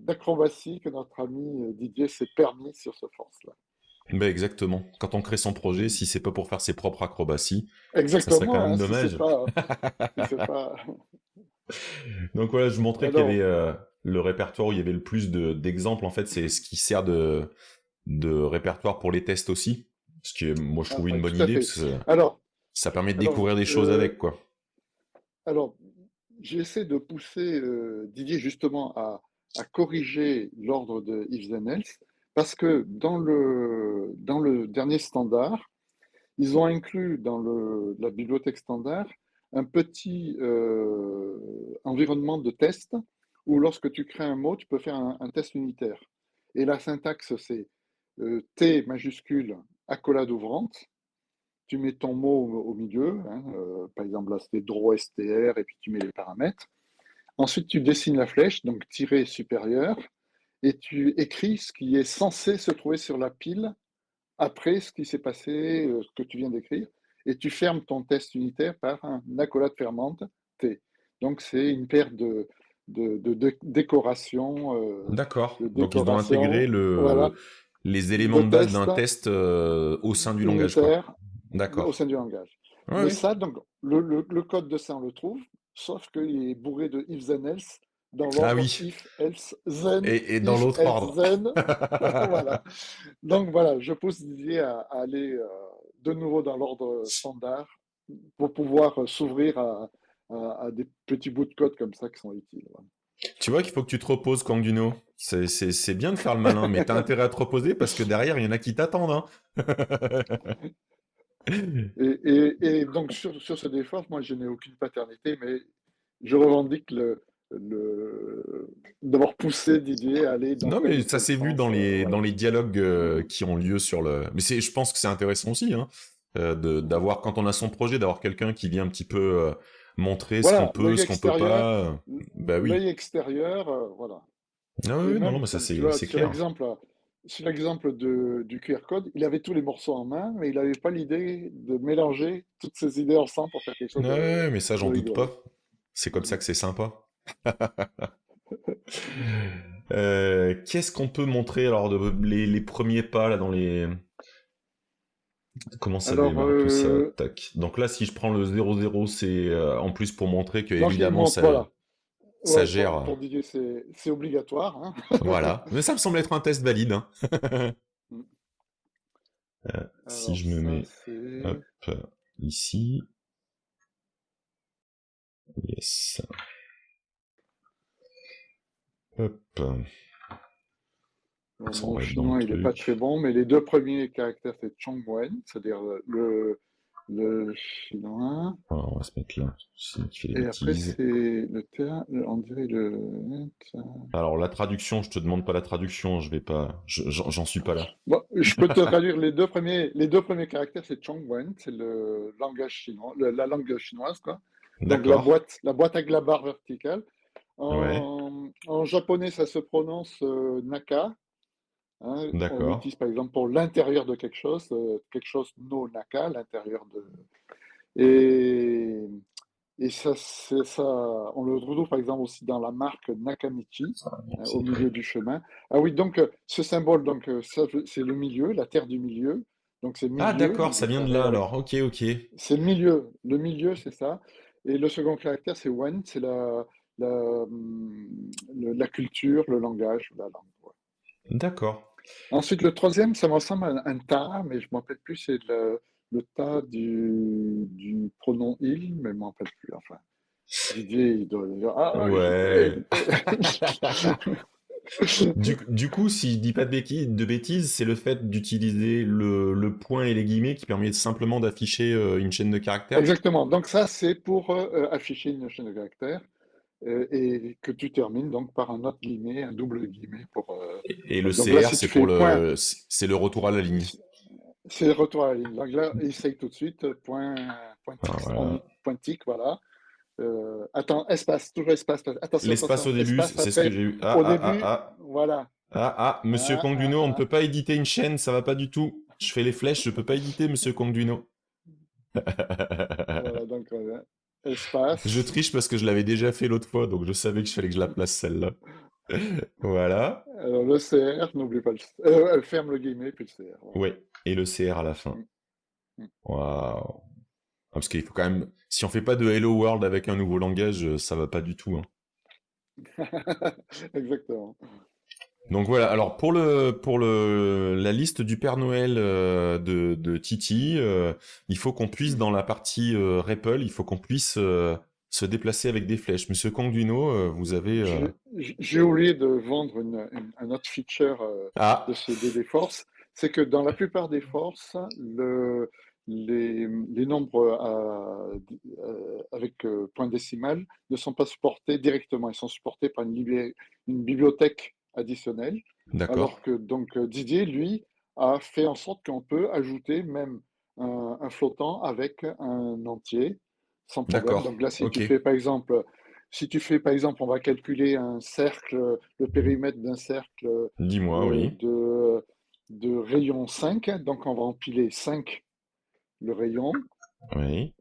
d'acrobatie que notre ami Didier s'est permis sur ce force-là. Ben exactement. Quand on crée son projet, si c'est pas pour faire ses propres acrobaties, ça serait quand Exactement, même hein, dommage. si c'est pas. Donc voilà, je montrais qu'il y avait Alors, le répertoire où il y avait le plus d'exemples. En fait, c'est ce qui sert de répertoire pour les tests aussi. Ce qui est, moi, je trouvais une bonne tout à idée fait. parce que Alors, ça permet de alors, découvrir des choses euh, avec, quoi. alors, j'essaie de pousser Didier justement à corriger l'ordre de if then else parce que dans le dernier standard, ils ont inclus dans la bibliothèque standard un petit environnement de test où lorsque tu crées un mot, tu peux faire un test unitaire. Et la syntaxe, c'est T majuscule, accolade ouvrante, tu mets ton mot au milieu, hein, par exemple là c'était draw str, et puis tu mets les paramètres. Ensuite, tu dessines la flèche, donc tiret supérieur, et tu écris ce qui est censé se trouver sur la pile après ce qui s'est passé, ce que tu viens d'écrire, et tu fermes ton test unitaire par un accolade fermante T. Donc c'est une paire de décorations, D'accord. Donc ils ont intégré voilà, les éléments de de base test d'un test au sein du langage, quoi. unitaire au D'accord. sein du langage. Ouais, Mais oui. ça, donc, le code de ça, on le trouve, sauf qu'il est bourré de if then else dans Ah l'ordre oui. if else then, Et dans if l'autre else ordre. then. Voilà. Donc voilà, je pousse Didier à aller de nouveau dans l'ordre standard pour pouvoir s'ouvrir à des petits bouts de code comme ça qui sont utiles. Tu vois qu'il faut que tu te reposes, Kanguno. C'est bien de faire le malin, mais t'as intérêt à te reposer parce que derrière, il y en a qui t'attendent, hein. Et donc sur ce défort, moi je n'ai aucune paternité, mais je revendique d'avoir poussé Didier à aller dans Non, tel mais ou ça tel s'est vu sens. dans Voilà. les dialogues Mm. qui ont lieu sur le. Mais je pense que c'est intéressant aussi, hein, d'avoir quand on a son projet, d'avoir quelqu'un qui vient un petit peu montrer Voilà, ce qu'on peut pas. Bah oui. l'œil extérieur, voilà. Ah oui, Et oui, non, non, même, mais ça donc tu vois, c'est clair. sur l'exemple du QR code, il avait tous les morceaux en main, mais il n'avait pas l'idée de mélanger toutes ces idées ensemble pour faire quelque chose Ouais, ouais, mais ça de j'en doute pas. rigolo. C'est comme ça Mm. que c'est sympa. Qu'est-ce qu'on peut montrer alors les premiers pas là dans les. Comment ça Alors, démarre tout ça? Tac. Donc là, si je prends le 0-0, c'est en plus pour montrer que donc il évidemment monte, voilà. ça Ouais, gère. pour Didier, c'est obligatoire, hein. Voilà. Mais ça me semble être un test valide, hein. Mm. Si Alors je me ça, mets c'est... hop ici, yes. Hop, Alors, ça on mon va être dans le chinois, il n'est pas très truc. bon, mais les deux premiers caractères, c'est Chongwen, c'est-à-dire le chinois. Alors, on va se mettre là, c'est qui fait des Et après, bêtises. c'est le terme, on dirait le... Alors la traduction, je te demande pas la traduction, je vais pas, j'en suis pas là. Bon, je peux te traduire les deux premiers caractères, c'est Chongwen, c'est le langage chinois, la langue chinoise, quoi. Donc D'accord. la boîte avec la barre verticale. Ouais. En japonais, ça se prononce naka. Hein. On D'accord. l'utilise par exemple pour l'intérieur de quelque chose no naka, l'intérieur de. Et, et ça, on le retrouve par exemple aussi dans la marque Nakamichi, Bon, hein, au c'est milieu du chemin. Ah oui, donc ce symbole, donc c'est le milieu, la terre du milieu. Donc c'est Ah milieu, d'accord, donc ça vous vient de savez là avec. alors. Ok, ok. C'est le milieu c'est ça. Et le second caractère c'est wen, c'est la, la culture, le langage, la langue. Ouais. D'accord. Ensuite, le troisième, ça me ressemble à un ta, mais je ne me rappelle plus, c'est le ta du pronom il, mais je ne me rappelle plus. Enfin, Didier, il doit dire ah, Ouais. JP. Du coup, si je dis pas de bêtises, c'est le fait d'utiliser le point et les guillemets qui permet simplement d'afficher une chaîne de caractères. Exactement. Donc, ça, c'est pour afficher une chaîne de caractères et que tu termines donc par un autre guillemet, un double guillemet pour. Et le Donc là, CR, si c'est tu pour fais point, c'est le retour à la ligne. c'est retour à la ligne. Donc là, essaye tout de suite, point Ah, tic, voilà. point tic, voilà. Attends, espace, toujours espace. Attention, L'espace attention, au début, espace c'est ce que après. j'ai eu. Au début, voilà. Monsieur Ah, ah, Conduino, on ne ah. peut pas éditer une chaîne, ça va pas du tout. Je fais les flèches, je peux pas éditer, Monsieur Conduino. Voilà, donc Je espace. triche parce que je l'avais déjà fait l'autre fois, donc je savais qu'il fallait que je la place celle-là. Voilà. Alors le CR, n'oublie pas ferme le guillemet, puis le CR. Voilà. Ouais. Et le CR à la fin. Mm, mm. Waouh. Ah, parce qu'il faut quand même, si on fait pas de Hello World avec un nouveau langage, ça va pas du tout, hein. Exactement. Donc voilà. Alors pour la liste du Père Noël de Titi, il faut qu'on puisse Mm. dans la partie REPL, il faut qu'on puisse se déplacer avec des flèches. Monsieur Conduino, vous avez J'ai oublié de vendre un autre feature de ah ce DD Force, c'est que dans la plupart des forces, les nombres avec point décimal ne sont pas supportés directement, ils sont supportés par une bibliothèque additionnelle, d'accord, alors que donc Didier, lui, a fait en sorte qu'on peut ajouter même un flottant avec un entier sans problème. Donc d'accord, là, ok. si tu fais, par exemple, on va calculer un cercle, le périmètre d'un cercle Dis-moi, euh, oui, de, de rayon 5, donc on va empiler 5 le rayon. oui,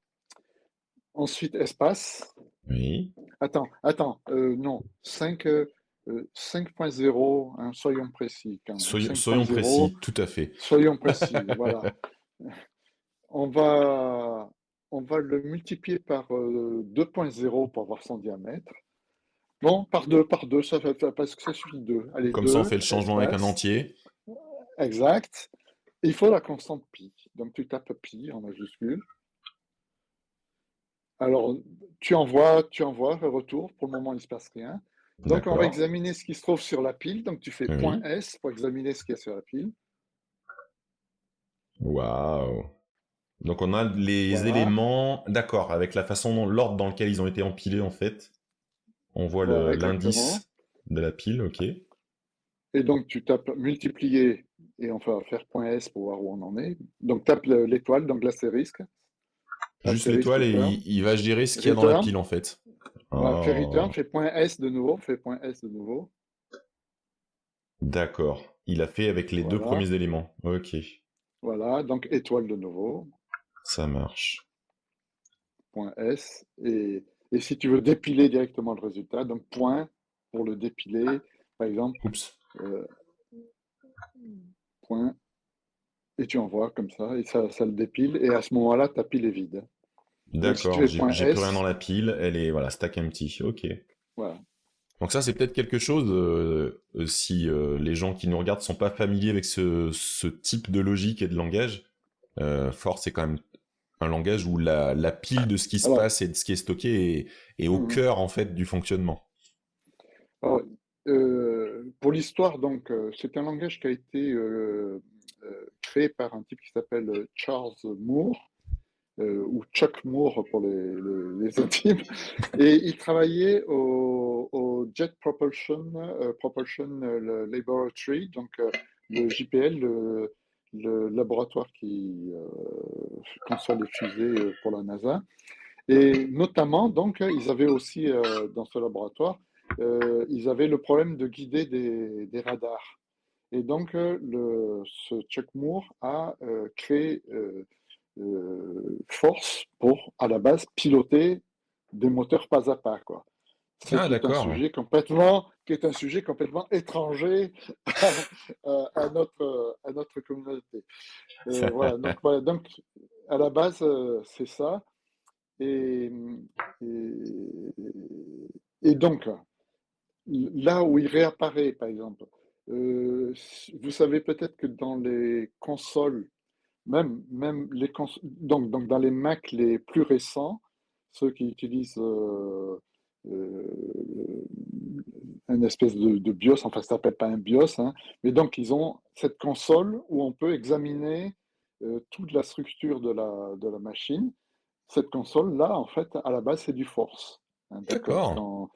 Ensuite, espace. oui. Non, 5.0, hein, soyons précis quand même. Soyons 5.0, précis, tout à fait. soyons précis, voilà. On va, on va le multiplier par 2.0 pour avoir son diamètre. Bon, par deux, ça fait parce que ça suffit deux. Allez, Comme ça, on 2 fait le changement avec un espace, entier. exact. Et il faut la constante pi. Donc tu tapes pi en majuscule. Alors, tu envoies, retour. Pour le moment, il ne se passe rien. Donc, on va D'accord. examiner ce qui se trouve sur la pile. Donc, tu fais point Oui. S pour examiner ce qu'il y a sur la pile. Waouh. Donc on a les Voilà, éléments, d'accord, avec la façon dont l'ordre dans lequel ils ont été empilés en fait. On voit voilà, exactement. l'indice de la pile, ok. Et donc, tu tapes multiplier et on va faire point S pour voir où on en est. Donc, tape l'étoile, donc l'astérisque. Juste Astérisque l'étoile et return. il va gérer ce qu'il y a dans la Return. pile en fait. Voilà, fais return, Oh, fais point S de nouveau, fais point S de nouveau. d'accord. Il a fait avec les deux Voilà, premiers éléments. Ok, voilà. Donc, étoile de nouveau, ça marche. point S. Et si tu veux dépiler directement le résultat, donc point pour le dépiler, par exemple, Oups. euh, point, et tu envoies comme ça, et ça le dépile, et à ce moment-là, ta pile est vide. Et donc, si tu D'accord, fais point j'ai plus rien dans S, la pile, elle est, voilà, stack empty. Ok. voilà. Donc ça, c'est peut-être quelque chose, si les gens qui nous regardent sont pas familiers avec ce type de logique et de langage. For, c'est quand même un langage où la pile de ce qui se Alors, passe et de ce qui est stocké est au mhm. cœur en fait du fonctionnement. Alors, pour l'histoire, donc, c'est un langage qui a été créé par un type qui s'appelle Charles Moore, ou Chuck Moore pour les intimes, et il travaillait au Jet Propulsion Laboratory, donc le JPL, le laboratoire qui conçoit les fusées pour la NASA. Et notamment, donc, ils avaient aussi dans ce laboratoire, ils avaient le problème de guider des radars. Et donc, ce Chuck Moore a créé Force pour, à la base, piloter des moteurs pas à pas, quoi. Ce Ah qui est un d'accord. sujet complètement étranger à notre communauté. Voilà, donc à la base, c'est ça. Et, et, et donc, là où il réapparaît, par exemple, vous savez peut-être que dans les consoles, même donc dans les Mac les plus récents, ceux qui utilisent euh, une espèce de BIOS, enfin ça s'appelle pas un BIOS, hein, mais donc ils ont cette console où on peut examiner toute la structure de la machine. Cette console-là, en fait, à la base, c'est du force. Hein, d'accord? D'accord.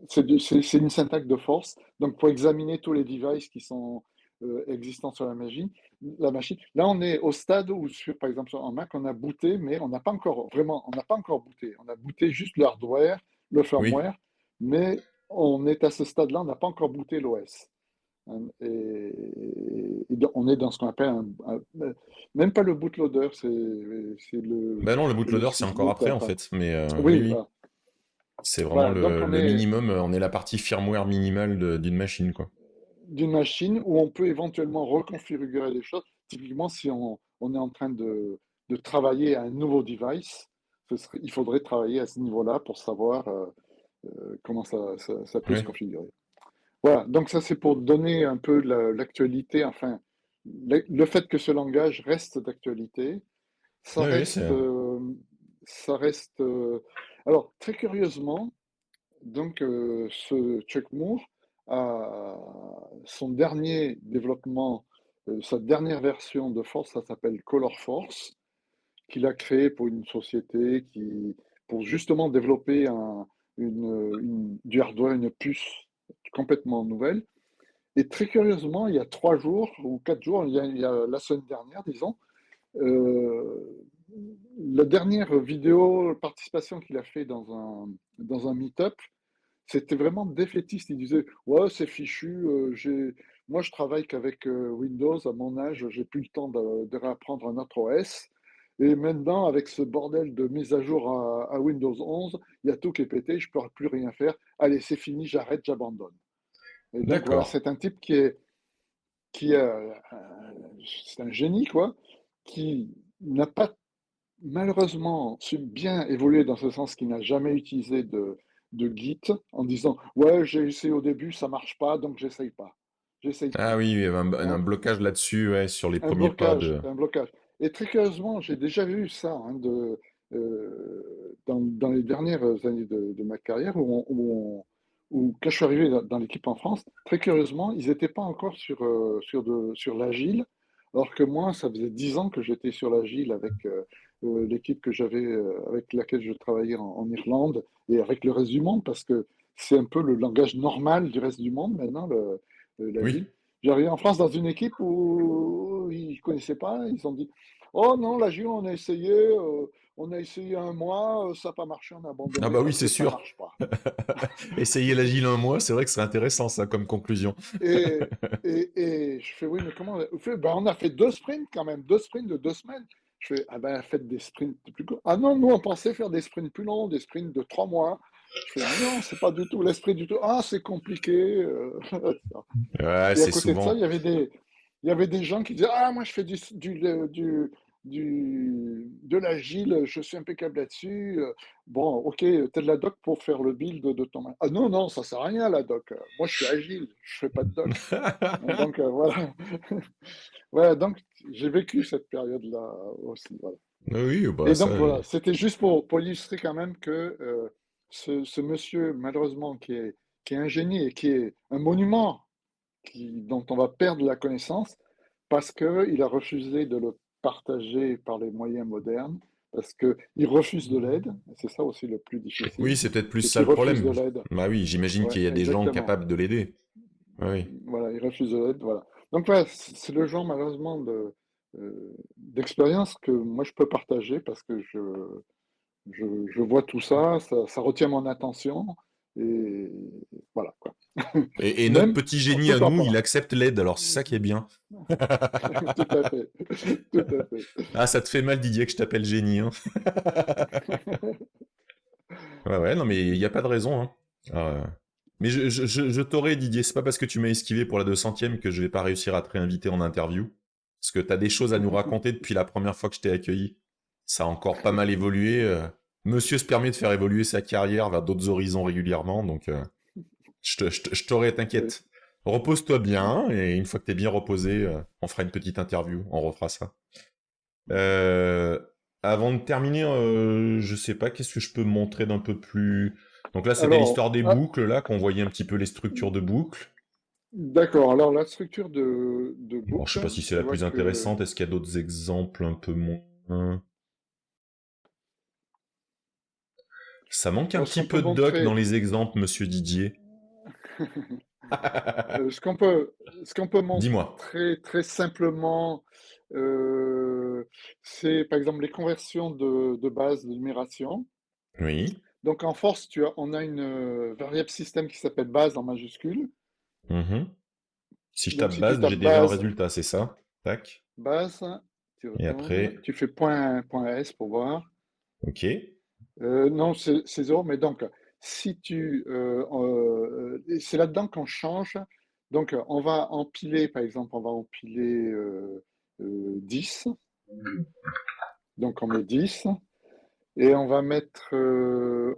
C'est une syntaxe de force. Donc, pour examiner tous les devices qui sont existants sur la machine. Là, on est au stade où, par exemple, sur un Mac, on a booté, mais on n'a pas encore booté. On a booté juste le hardware, le Oui. firmware, mais on est à ce stade-là, on n'a pas encore booté l'OS. Hein, on est dans ce qu'on appelle même pas le bootloader, c'est Bah non, le le bootloader ce c'est qui se encore boot après en après. fait. Mais oui, Oui, oui. voilà. C'est vraiment Voilà, donc on le est minimum. On est la partie firmware minimale d'une machine quoi. d'une machine où on peut éventuellement reconfigurer les choses. Typiquement, si on est en train de travailler à un nouveau device, il faudrait travailler à ce niveau-là pour savoir comment ça peut se Oui. configurer. Voilà, donc ça c'est pour donner un peu l'actualité, enfin, le fait que ce langage reste d'actualité, ça Oui, oui, reste, c'est. euh, ça reste. Alors très curieusement, donc ce Chuck Moore a son dernier développement, sa dernière version de Force, ça s'appelle Color Force, qu'il a créé pour une société pour justement développer du hardware, une puce complètement nouvelle. Et très curieusement, il y a 3 jours ou 4 jours, il y a la semaine dernière, disons, euh, la dernière vidéo participation qu'il a fait dans un meet-up, c'était vraiment défaitiste. Il disait, ouais, c'est fichu, moi je travaille qu'avec Windows, à mon âge, j'ai plus le temps de réapprendre un autre OS. Et maintenant, avec ce bordel de mise à jour à Windows 11, il y a tout qui est pété, je ne peux plus rien faire. Allez, c'est fini, j'arrête, j'abandonne. Et donc voilà, D'accord. c'est un type qui est, c'est un génie, quoi, qui n'a pas malheureusement su bien évoluer dans ce sens qu'il n'a jamais utilisé de Git en disant ouais, j'ai essayé au début, ça marche pas, donc j'essaye pas. J'essaye Ah plus. oui, il y avait un Hein. blocage là-dessus, ouais, sur les premiers pas de. Un blocage. Et très curieusement, j'ai déjà vu ça dans les dernières années de ma carrière où quand je suis arrivé dans l'équipe en France, très curieusement, ils n'étaient pas encore sur l'agile. Alors que moi, ça faisait 10 ans que j'étais sur l'agile avec l'équipe que j'avais, avec laquelle je travaillais en Irlande et avec le reste du monde, parce que c'est un peu le langage normal du reste du monde maintenant, l'agile. Oui. J'arrivais en France dans une équipe où ils ne connaissaient pas, ils ont dit, oh non, l'agile, on a essayé un mois, ça n'a pas marché, on a Ah abandonné bah oui, parce c'est que ça sûr. marche pas. Essayer l'agile un mois, c'est vrai que c'est intéressant ça comme conclusion. Et, et je fais, oui, mais comment? Il fait, ben, on a fait 2 sprints quand même, 2 sprints de 2 semaines. Je fais, ah ben, faites des sprints plus courts. Ah non, nous, on pensait faire des sprints plus longs, des sprints de 3 mois. Je fais, mais non, c'est pas du tout l'esprit du tout. Ah, c'est compliqué. Ouais, Et à c'est côté de ça, souvent. il y avait des gens qui disaient, ah, moi, je fais de l'agile, je suis impeccable là-dessus. Bon, ok, t'as de la doc pour faire le build de ton. Ah non, non, ça sert à rien, la doc. Moi, je suis agile, je fais pas de doc. Donc, voilà. Voilà, donc j'ai vécu cette période-là aussi. Voilà. Oui, bah Et ça. donc, voilà, c'était juste pour illustrer quand même que ce monsieur, malheureusement, qui est un génie et qui est un monument dont on va perdre la connaissance parce qu'il a refusé de le partager par les moyens modernes, parce qu'il refuse de l'aide. C'est ça aussi le plus difficile, Oui, c'est peut-être plus c'est ça qu'il le refuse de problème. l'aide. Bah oui, j'imagine Ouais, qu'il y a des gens exactement. capables de l'aider. Oui. Voilà, il refuse de l'aide, voilà. Donc voilà, c'est le genre malheureusement d'expérience que moi je peux partager parce que je vois tout ça, ça retient mon attention et voilà quoi. Et notre Même petit génie à tout en nous, il parlant. accepte l'aide, alors c'est ça qui est bien. Tout à fait, tout à fait. Ah, ça te fait mal, Didier, que je t'appelle génie, hein. Ouais, ouais, non, mais il n'y a pas de raison, hein. Euh, Mais je t'aurais, Didier, c'est pas parce que tu m'as esquivé pour la 200e que je vais pas réussir à te réinviter en interview. Parce que t'as des choses à nous raconter depuis la première fois que je t'ai accueilli. Ça a encore pas mal évolué. Monsieur se permet de faire évoluer sa carrière vers d'autres horizons régulièrement, donc je t'aurais, Oui. t'inquiète. Repose-toi bien, et une fois que t'es bien reposé, on fera une petite interview, on refera ça. Euh, Avant de terminer, je sais pas, qu'est-ce que je peux montrer d'un peu plus... Donc là, c'était Alors, l'histoire des ah, boucles, là, qu'on voyait un petit peu les structures de boucles. d'accord. Alors la structure de Bon, je sais boucle, pas si c'est tu la vois plus que intéressante. Est-ce qu'il y a d'autres exemples un peu moins... Ça manque un alors, ce petit qu'on peut peu de doc dans montrer, les exemples, monsieur Didier. ce qu'on peut, ce qu'on peut Dis-moi. montrer très simplement, euh, c'est par exemple les conversions de base de numération. Oui. Donc en force, on a une variable système qui s'appelle base en majuscule. Mhm. Si je Donc tape si tu base, j'ai tapes déjà un base, résultat, c'est ça? Tac. base, tu Et retournes, après, tu fais point S pour voir. ok. Non, c'est 0, mais donc, si c'est là-dedans qu'on change. Donc, on va empiler, par exemple, on va empiler 10. Donc, on met 10. Et on va mettre, je ne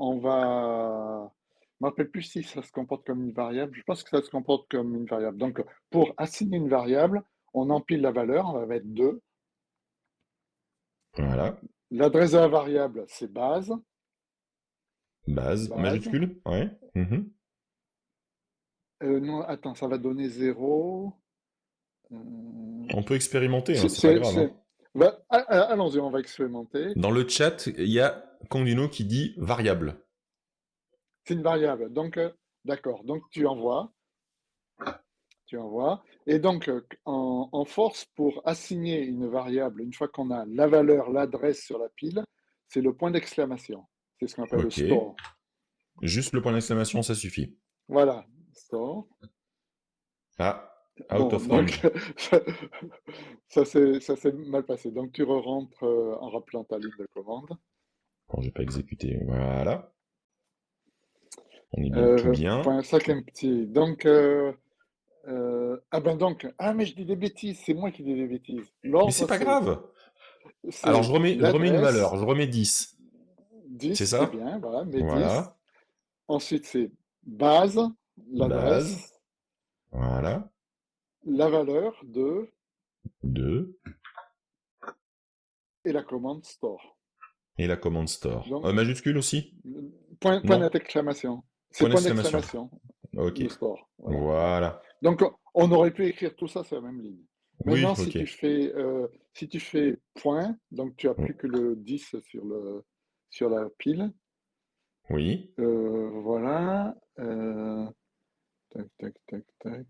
me rappelle plus si ça se comporte comme une variable. Je pense que ça se comporte comme une variable. Donc, pour assigner une variable, on empile la valeur, on va mettre 2. Voilà. L'adresse de la variable, c'est base, Base base. majuscule. Ouais. Mhm. Non, attends, ça va donner 0. Euh, On peut expérimenter, hein, c'est, c'est pas grave, hein. allons-y, on va expérimenter. Dans le chat, il y a Conduno qui dit variable. C'est une variable. Donc, d'accord. Donc, tu envoies. Tu envoies. Et donc, en force, pour assigner une variable, une fois qu'on a la valeur, l'adresse sur la pile, c'est le point d'exclamation. C'est ce qu'on appelle le Ok. store. Juste le point d'exclamation, ça suffit. Voilà, store. Ah, out Bon, of donc, range. ça s'est mal passé. Donc, tu re-rentres en rappelant ta ligne de commande. Bon, j'ai pas exécuté. Voilà. On est bien tout bien. Point 5 empty. Donc, mais je dis des bêtises, c'est moi qui dis des bêtises. Mais c'est L'ordre, pas c'est grave. Alors, c'est je remets une valeur. l'adresse, Je remets 10. 10, C'est c'est ça? bien, voilà, mais 10. Voilà. Ensuite, c'est base, Base. l'adresse, Voilà. la valeur de, 2. et la commande store. Et la commande store. Donc, Majuscule aussi? point Non. d'exclamation. C'est Point point d'exclamation. d'exclamation, Ok. le store. Voilà. Voilà. Donc, on aurait pu écrire tout ça sur la même ligne. Oui, Maintenant, ok. si tu fais point, donc tu as Oh, plus que le 10 sur la pile. oui. Voilà. Tac, tac, tac, tac.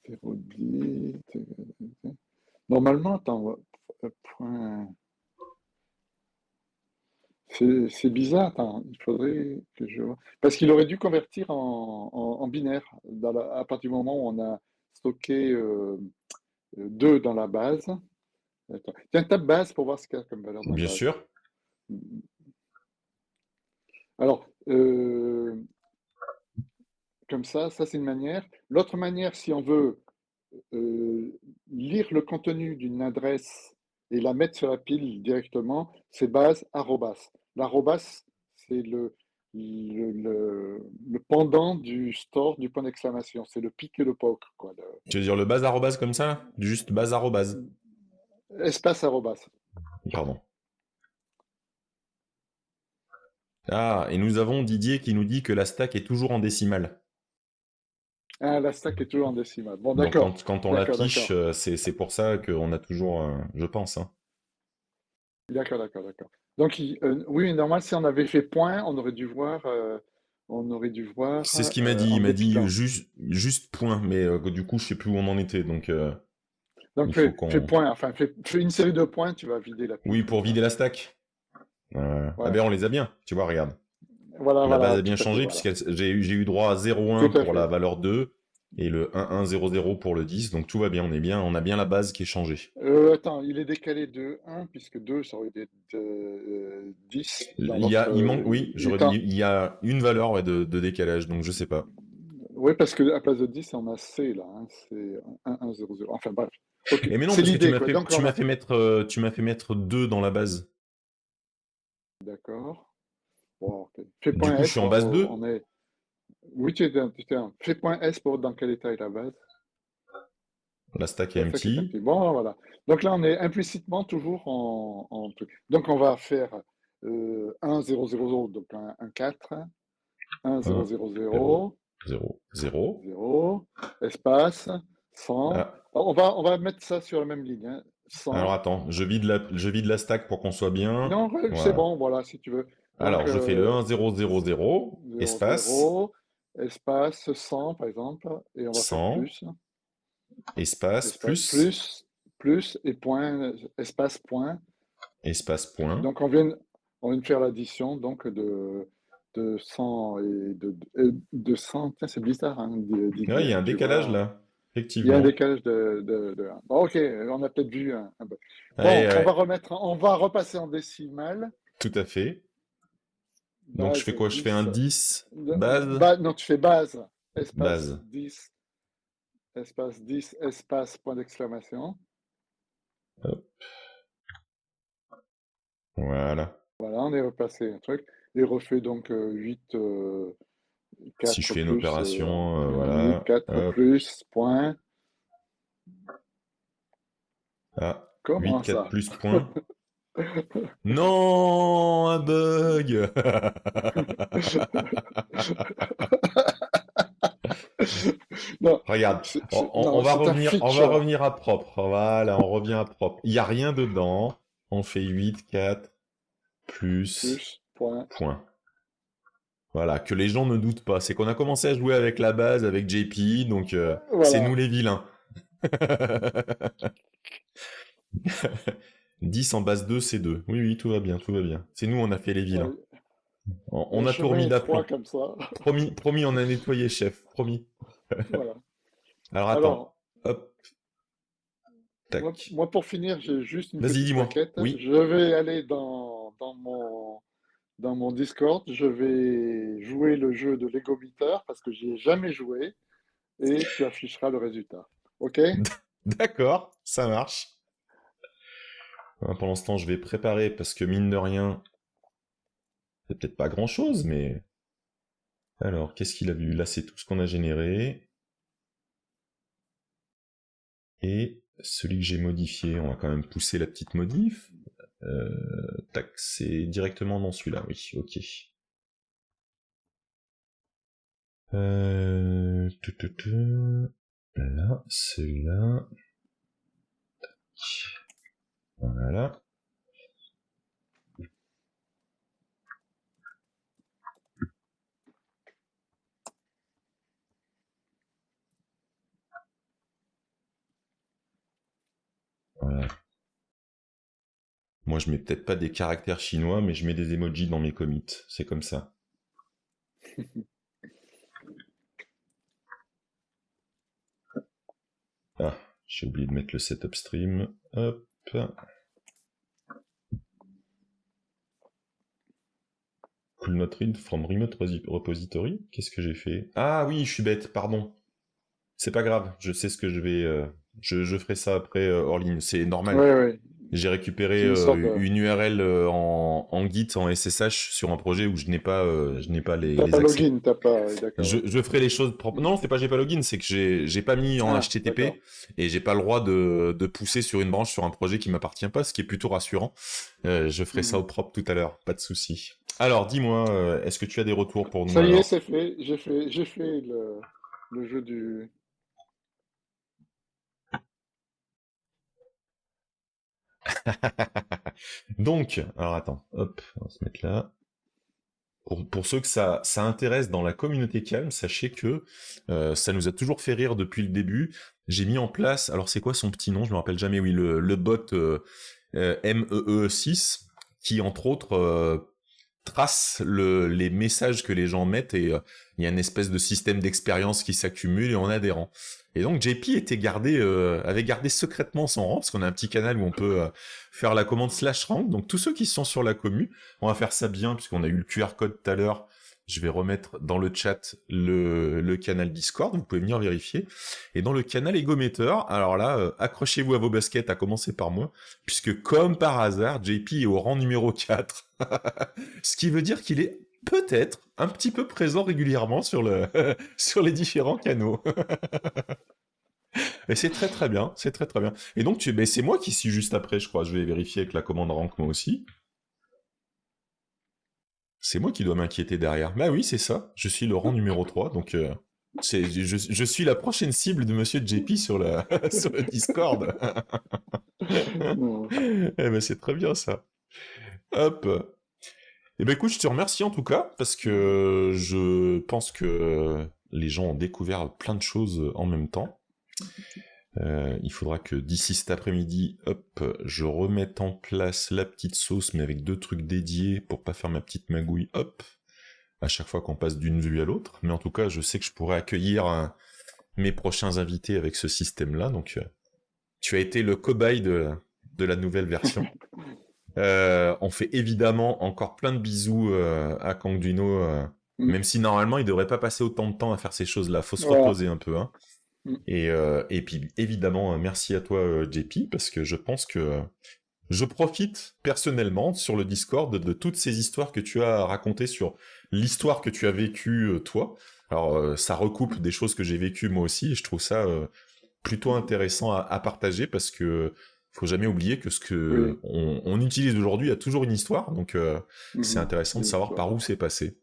0,10. Tac, tac, tac. Normalement, attends, point. C'est bizarre, attends, il faudrait que je vois. Parce qu'il aurait dû convertir en binaire à partir du moment où on a stocké 2 dans la base. Attends. Tiens, tape base pour voir ce qu'il y a comme valeur dans Bien base. sûr. Alors, comme ça c'est une manière. L'autre manière, si on veut lire le contenu d'une adresse et la mettre sur la pile directement, c'est base arrobas. L'arrobas, c'est le pendant du store du point d'exclamation. C'est le pic et le poke, quoi. Tu veux dire le base arrobase comme ça, là? Juste base arrobase. Espace arrobas. Pardon. Ah, et nous avons Didier qui nous dit que la stack est toujours en décimale. Ah, la stack est toujours en décimale. Bon, Donc d'accord. quand on D'accord, l'affiche, d'accord. c'est pour ça qu'on a toujours, je pense, hein. D'accord, d'accord, d'accord. Donc, oui, normal, si on avait fait point, on aurait dû voir C'est ce qu'il m'a dit. en Il m'a dit dépilant. juste point, mais du coup, je sais plus où on en était. Donc, Donc, il faut fais qu'on. point, enfin, fais une série de points, tu vas vider la pile Oui, comme pour ça. vider la stack. Ah Ouais. ben, on les a bien. Tu vois, regarde. Voilà, La base voilà, a bien tout à fait, changé voilà. puisque j'ai eu droit à 0,1 Tout à pour la fait. valeur 2 et le 1,1,0,0 pour le 10. Donc tout va bien. On a bien la base qui est changée. Attends, il est décalé de 1, puisque 2, ça aurait été 10 dans Il manque, oui, j'aurais dit, étant. il y a une valeur ouais, de décalage, donc je sais pas. Oui, parce que à place de 10, on a C là, hein, c'est 1, 1, 0, 0. Enfin bref. Ok, Et mais non, c'est parce que l'idée, quoi. Donc tu on m'as a. fait tu m'as fait mettre 2 dans la base. D'accord. Bon, ok. Fais Du point coup, je S, suis en voir base où 2. on est. Oui, tu es un. Fais point S pour dans quel état est la base. La stack est La stack est empty. empty. Bon, voilà. Donc là, on est implicitement toujours en truc. Donc on va faire 1, 0, 0, 0, donc un 4, 1, 0, 1, 0, 0, 0, 0, 0. 0, espace, 100. Ah, On va mettre ça sur la même ligne, hein. alors 100. attends, je vide la stack pour qu'on soit bien. Non, c'est Voilà. bon, voilà, si tu veux. Donc, Alors, je fais le 1, 0, 0, 0, 0, espace, 0, espace 100, par exemple, et on va faire 100, plus, espace, espace plus, plus, et point, espace point. espace, point. Donc, on vient de faire l'addition donc de 100 de 100. Tiens, c'est bizarre, hein, Ouais, Didier, il y a hein, un tu décalage vois. là, Il y a un effectivement. décalage de 1. Bon, ok, on a peut-être vu un peu. Ouais, Bon, ouais, on va repasser en décimale. tout à fait. Donc, je fais Base quoi? Je fais un 10. 10, base, Non, tu fais base, base. espace 10, espace, point d'exclamation. Hop, voilà. Voilà, on est repassé un truc. Et refait donc 8, Si je 4 fais une plus, opération, 8, voilà. 4 Hop, plus, point. ah, 8, Comment 4 ça? plus, point. Non, un bug. Non, Regarde, non, c'est un on va feature. revenir à propre. Voilà, on revient à propre. Il n'y a rien dedans. On fait 8, 4, plus, Plus, point. point. Voilà, que les gens ne doutent pas. C'est qu'on a commencé à jouer avec la base, avec JP, donc c'est nous Voilà. les vilains. 10 en base 2, c'est 2. Oui, oui, tout va bien, tout va bien. C'est nous, on a fait les vilains. Ouais. On Le a tout chemin remis est étroit d'aplomb. comme ça. Promis, promis, on a nettoyé, chef. Promis. Voilà. Alors attends. Alors, Hop, tac. moi, pour finir, j'ai juste une Vas-y, petite dis-moi. maquette. Oui. Je vais aller dans mon Discord. Je vais jouer le jeu de Lego Meter parce que j'y ai jamais joué et tu afficheras le résultat. OK? D'accord, ça marche. Pendant ce temps, je vais préparer parce que mine de rien, c'est peut-être pas grand-chose, mais... Alors, qu'est-ce qu'il a vu? Là, c'est tout ce qu'on a généré. Et celui que j'ai modifié, on va quand même pousser la petite modif. Tac, c'est directement dans celui-là, oui, ok. Là, celui-là. Voilà. Voilà. Moi, je mets peut-être pas des caractères chinois, mais je mets des emojis dans mes commits. C'est comme ça. Ah, j'ai oublié de mettre le setup stream. Hop. Cool not read from remote repository. Qu'est-ce que j'ai fait? Ah oui, je suis bête, pardon. C'est pas grave, je sais ce que je vais... je ferai ça après hors ligne, c'est normal. Ouais, ouais. J'ai récupéré C'est une sorte de... une URL en Git, en SSH, sur un projet où je n'ai pas T'as les pas accès. login, t'as pas... ouais, d'accord, ouais. Je ferai les choses propres. Non, c'est pas j'ai pas login, c'est que j'ai pas mis en Ah, d'accord. HTTP et j'ai pas le droit de pousser sur une branche sur un projet qui m'appartient pas, ce qui est plutôt rassurant. Je ferai ça Mhm. au propre tout à l'heure, pas de souci. Alors, dis-moi, est-ce que tu as des retours pour nous Ça y est, alors? c'est fait. J'ai fait le jeu du... Donc, alors attends, hop, on va se mettre là. Pour ceux que ça intéresse dans la communauté Calm, sachez que ça nous a toujours fait rire depuis le début. J'ai mis en place, alors c'est quoi son petit nom? Je me rappelle jamais, oui, le bot MEE6, qui entre autres trace les messages que les gens mettent et il y a une espèce de système d'expérience qui s'accumule et en adhérant. Et donc JP avait gardé secrètement son rang parce qu'on a un petit canal où on peut faire la commande /rank. Donc tous ceux qui sont sur la commu, on va faire ça bien puisqu'on a eu le QR code tout à l'heure. Je vais remettre dans le chat le canal Discord, vous pouvez venir vérifier. Et dans le canal Egometer, alors là, accrochez-vous à vos baskets, à commencer par moi, puisque comme par hasard, JP est au rang numéro 4. Ce qui veut dire qu'il est peut-être un petit peu présent régulièrement sur sur les différents canaux. Et c'est très très bien, c'est très très bien. Et donc ben, c'est moi qui suis juste après, je crois. Je vais vérifier avec la commande rank moi aussi. C'est moi qui dois m'inquiéter derrière. Bah oui, c'est ça. Je suis le rang numéro 3, donc je suis la prochaine cible de Monsieur JP sur sur le Discord. Non. Eh ben c'est très bien ça. Hop. Eh ben écoute, je te remercie en tout cas, parce que je pense que les gens ont découvert plein de choses en même temps. Il faudra que d'ici cet après-midi, hop, je remette en place la petite sauce, mais avec 2 trucs dédiés pour pas faire ma petite magouille, hop, à chaque fois qu'on passe d'une vue à l'autre. Mais en tout cas, je sais que je pourrais accueillir mes prochains invités avec ce système-là, donc tu as été le cobaye de la nouvelle version. On fait évidemment encore plein de bisous à Kangduino, Mm. même si normalement il devrait pas passer autant de temps à faire ces choses-là. Faut se Voilà. reposer un peu, hein. Mm. Et puis évidemment, merci à toi JP, parce que je pense que je profite personnellement sur le Discord de toutes ces histoires que tu as racontées sur l'histoire que tu as vécue toi. Alors ça recoupe des choses que j'ai vécues moi aussi, et je trouve ça plutôt intéressant à partager parce que faut jamais oublier que ce que Oui. on utilise aujourd'hui a toujours une histoire, donc c'est Mhm. intéressant de Une savoir histoire. par où c'est passé.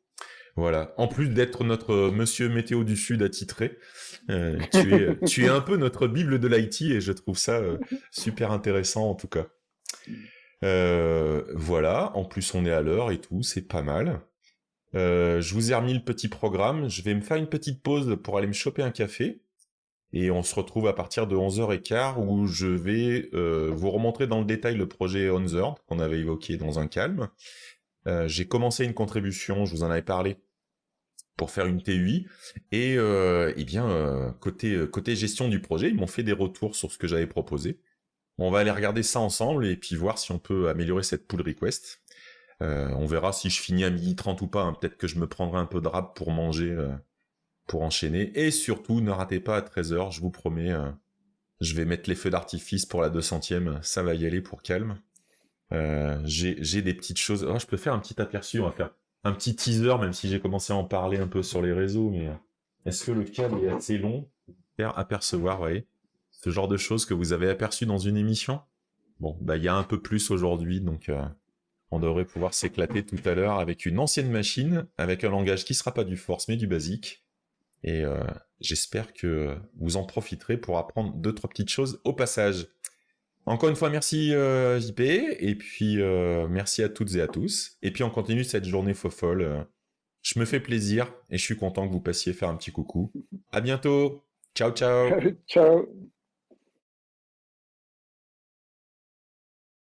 Voilà. En plus d'être notre monsieur météo du Sud attitré, tu es un peu notre bible de l'IT et je trouve ça super intéressant en tout cas. Voilà. En plus on est à l'heure et tout, c'est pas mal. Je vous ai remis le petit programme. Je vais me faire une petite pause pour aller me choper un café. Et on se retrouve à partir de 11h15 où je vais vous remontrer dans le détail le projet Onzer qu'on avait évoqué dans un calme. J'ai commencé une contribution, je vous en avais parlé, pour faire une TUI. Et eh bien, côté gestion du projet, ils m'ont fait des retours sur ce que j'avais proposé. On va aller regarder ça ensemble et puis voir si on peut améliorer cette pull request. On verra si je finis à 12h30 ou pas, hein. Peut-être que je me prendrai un peu de rap pour manger, pour enchaîner. Et surtout, ne ratez pas à 13h, je vous promets, je vais mettre les feux d'artifice pour la 200e, ça va y aller pour calme. J'ai des petites choses. Oh, je peux faire un petit aperçu, on va faire un petit teaser, même si j'ai commencé à en parler un peu sur les réseaux, mais est-ce que le câble est assez long pour faire apercevoir, vous voyez, ce genre de choses que vous avez aperçu dans une émission? Bon, bah il y a un peu plus aujourd'hui, donc on devrait pouvoir s'éclater tout à l'heure avec une ancienne machine, avec un langage qui sera pas du force mais du basique. Et j'espère que vous en profiterez pour apprendre 2-3 petites choses au passage. Encore une fois, merci JP, et puis merci à toutes et à tous. Et puis on continue cette journée fofolle. Je me fais plaisir et je suis content que vous passiez faire un petit coucou. À bientôt. Ciao, ciao. Ciao.